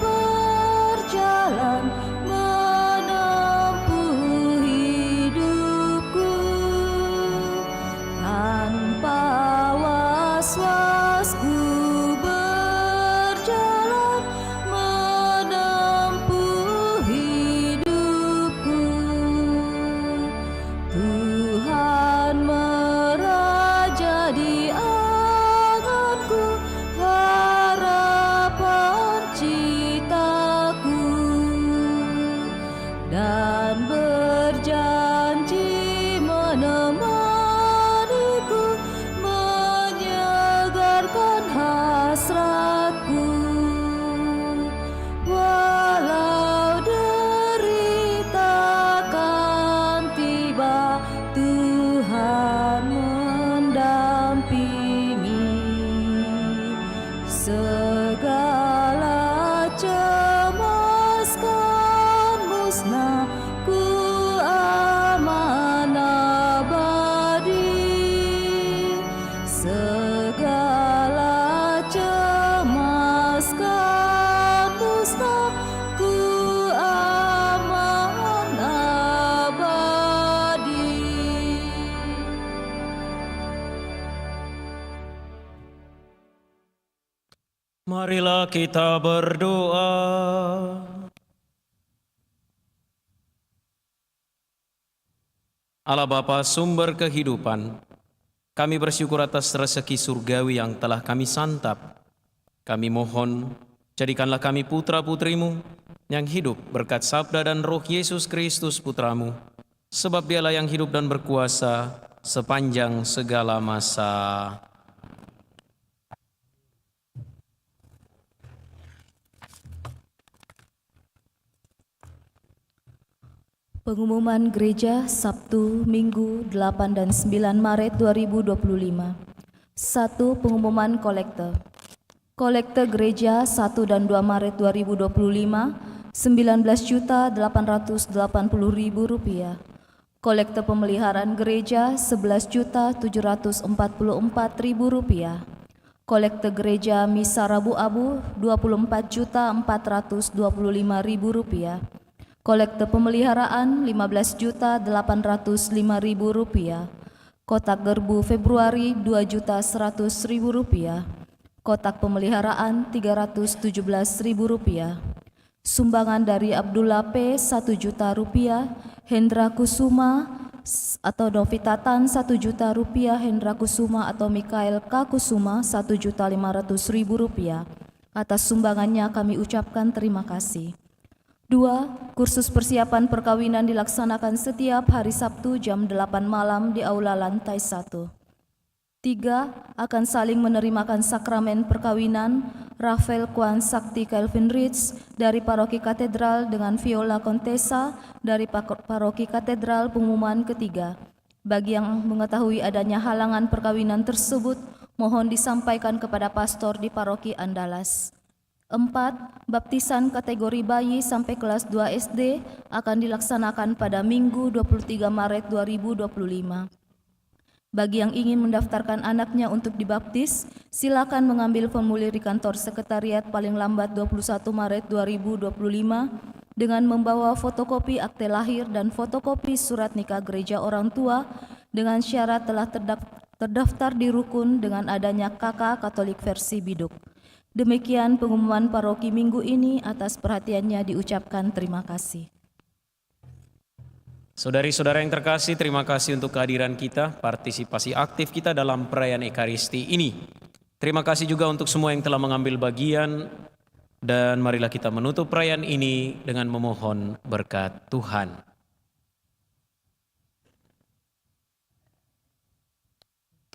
Speaker 4: berjalan menempuh hidupku, tanpa was-wasku berjalan menempuh hidupku. Tuhan meraja di anganku, harapan citaku, dan berjanji menemaniku, menyegarkan hasratku. Walau derita kan tiba, Tuhan mendampingi. Segala cemas kan musnah, ku aman abadi. Segala cemas kan musnah, ku aman abadi.
Speaker 5: Marilah kita berdoa. Allah Bapa sumber kehidupan, kami bersyukur atas rezeki surgawi yang telah kami santap. Kami mohon, jadikanlah kami putra-putrimu yang hidup berkat sabda dan roh Yesus Kristus Putramu, sebab dialah yang hidup dan berkuasa sepanjang segala masa.
Speaker 4: Pengumuman Gereja Sabtu, Minggu 8 dan 9 Maret 2025. 1. Pengumuman kolekte. Kolekte Gereja 1 dan 2 Maret 2025 $19.880.000. Kolekte pemeliharaan gereja $11.744.000. Kolekte gereja Misa Rabu Abu $24.425.000. Kolekte pemeliharaan $15.805.000. Kotak gerbu Februari $2.100.000. Kotak pemeliharaan $317.000. Sumbangan dari Abdullah P. $1 juta, Hendra Kusuma atau Novitatan $1 juta, Hendra Kusuma atau Mikael K. Kusuma $1.500.000. Atas sumbangannya kami ucapkan terima kasih. 2. Kursus persiapan perkawinan dilaksanakan setiap hari Sabtu jam 8 malam di Aula Lantai 1. 3. Akan saling menerimakan sakramen perkawinan Rafael Kwan Sakti Kelvin Ritz dari Paroki Katedral dengan Viola Contessa dari Paroki Katedral Pengumuman ketiga. Bagi yang mengetahui adanya halangan perkawinan tersebut, mohon disampaikan kepada pastor di Paroki Andalas. 4. Baptisan kategori bayi sampai kelas 2 SD akan dilaksanakan pada Minggu 23 Maret 2025. Bagi yang ingin mendaftarkan anaknya untuk dibaptis, silakan mengambil formulir di kantor sekretariat paling lambat 21 Maret 2025 dengan membawa fotokopi akte lahir dan fotokopi surat nikah gereja orang tua dengan syarat telah terdaftar di rukun dengan adanya KK Katolik versi Biduk. Demikian pengumuman paroki minggu ini. Atas perhatiannya diucapkan terima kasih.
Speaker 5: Saudari-saudara yang terkasih, terima kasih untuk kehadiran kita, partisipasi aktif kita dalam perayaan Ekaristi ini. Terima kasih juga untuk semua yang telah mengambil bagian, dan marilah kita menutup perayaan ini dengan memohon berkat Tuhan.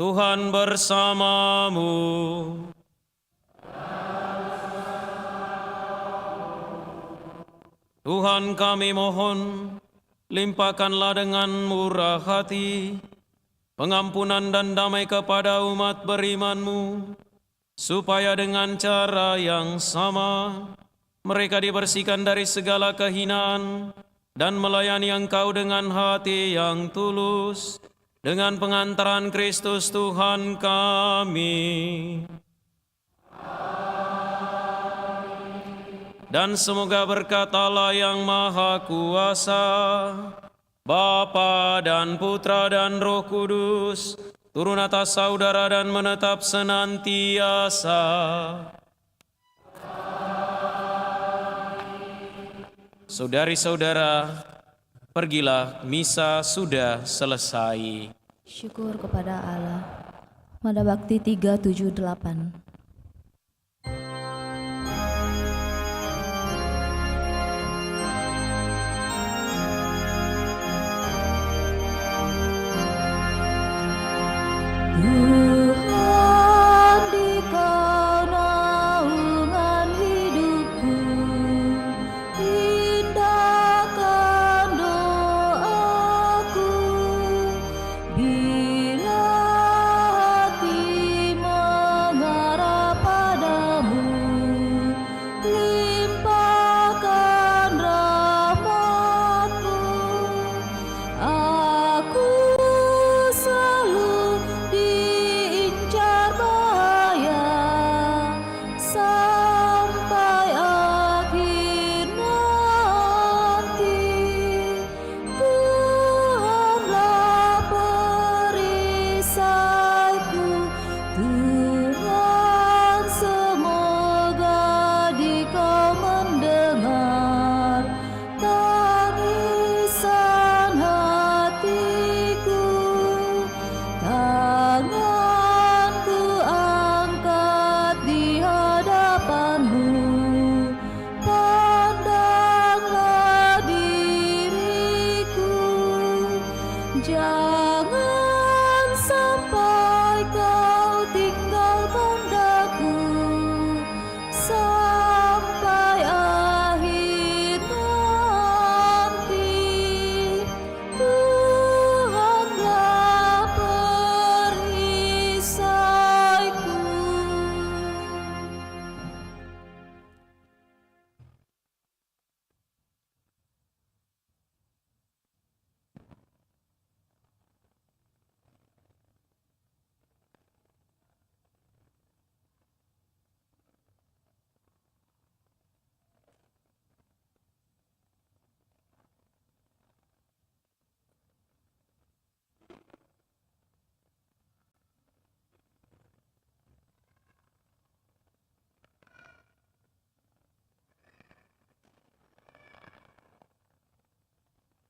Speaker 5: Tuhan bersamamu. Tuhan kami mohon, limpahkanlah dengan murah hati pengampunan dan damai kepada umat beriman-Mu, supaya dengan cara yang sama mereka dibersihkan dari segala kehinaan dan melayani Engkau dengan hati yang tulus, dengan pengantaran Kristus Tuhan kami. Dan semoga berkat Allah yang Maha Kuasa, Bapa dan Putra dan Roh Kudus, turun atas saudara dan menetap senantiasa. Saudari-saudara, pergilah, misa sudah selesai.
Speaker 4: Syukur kepada Allah. Mada Bakti 378.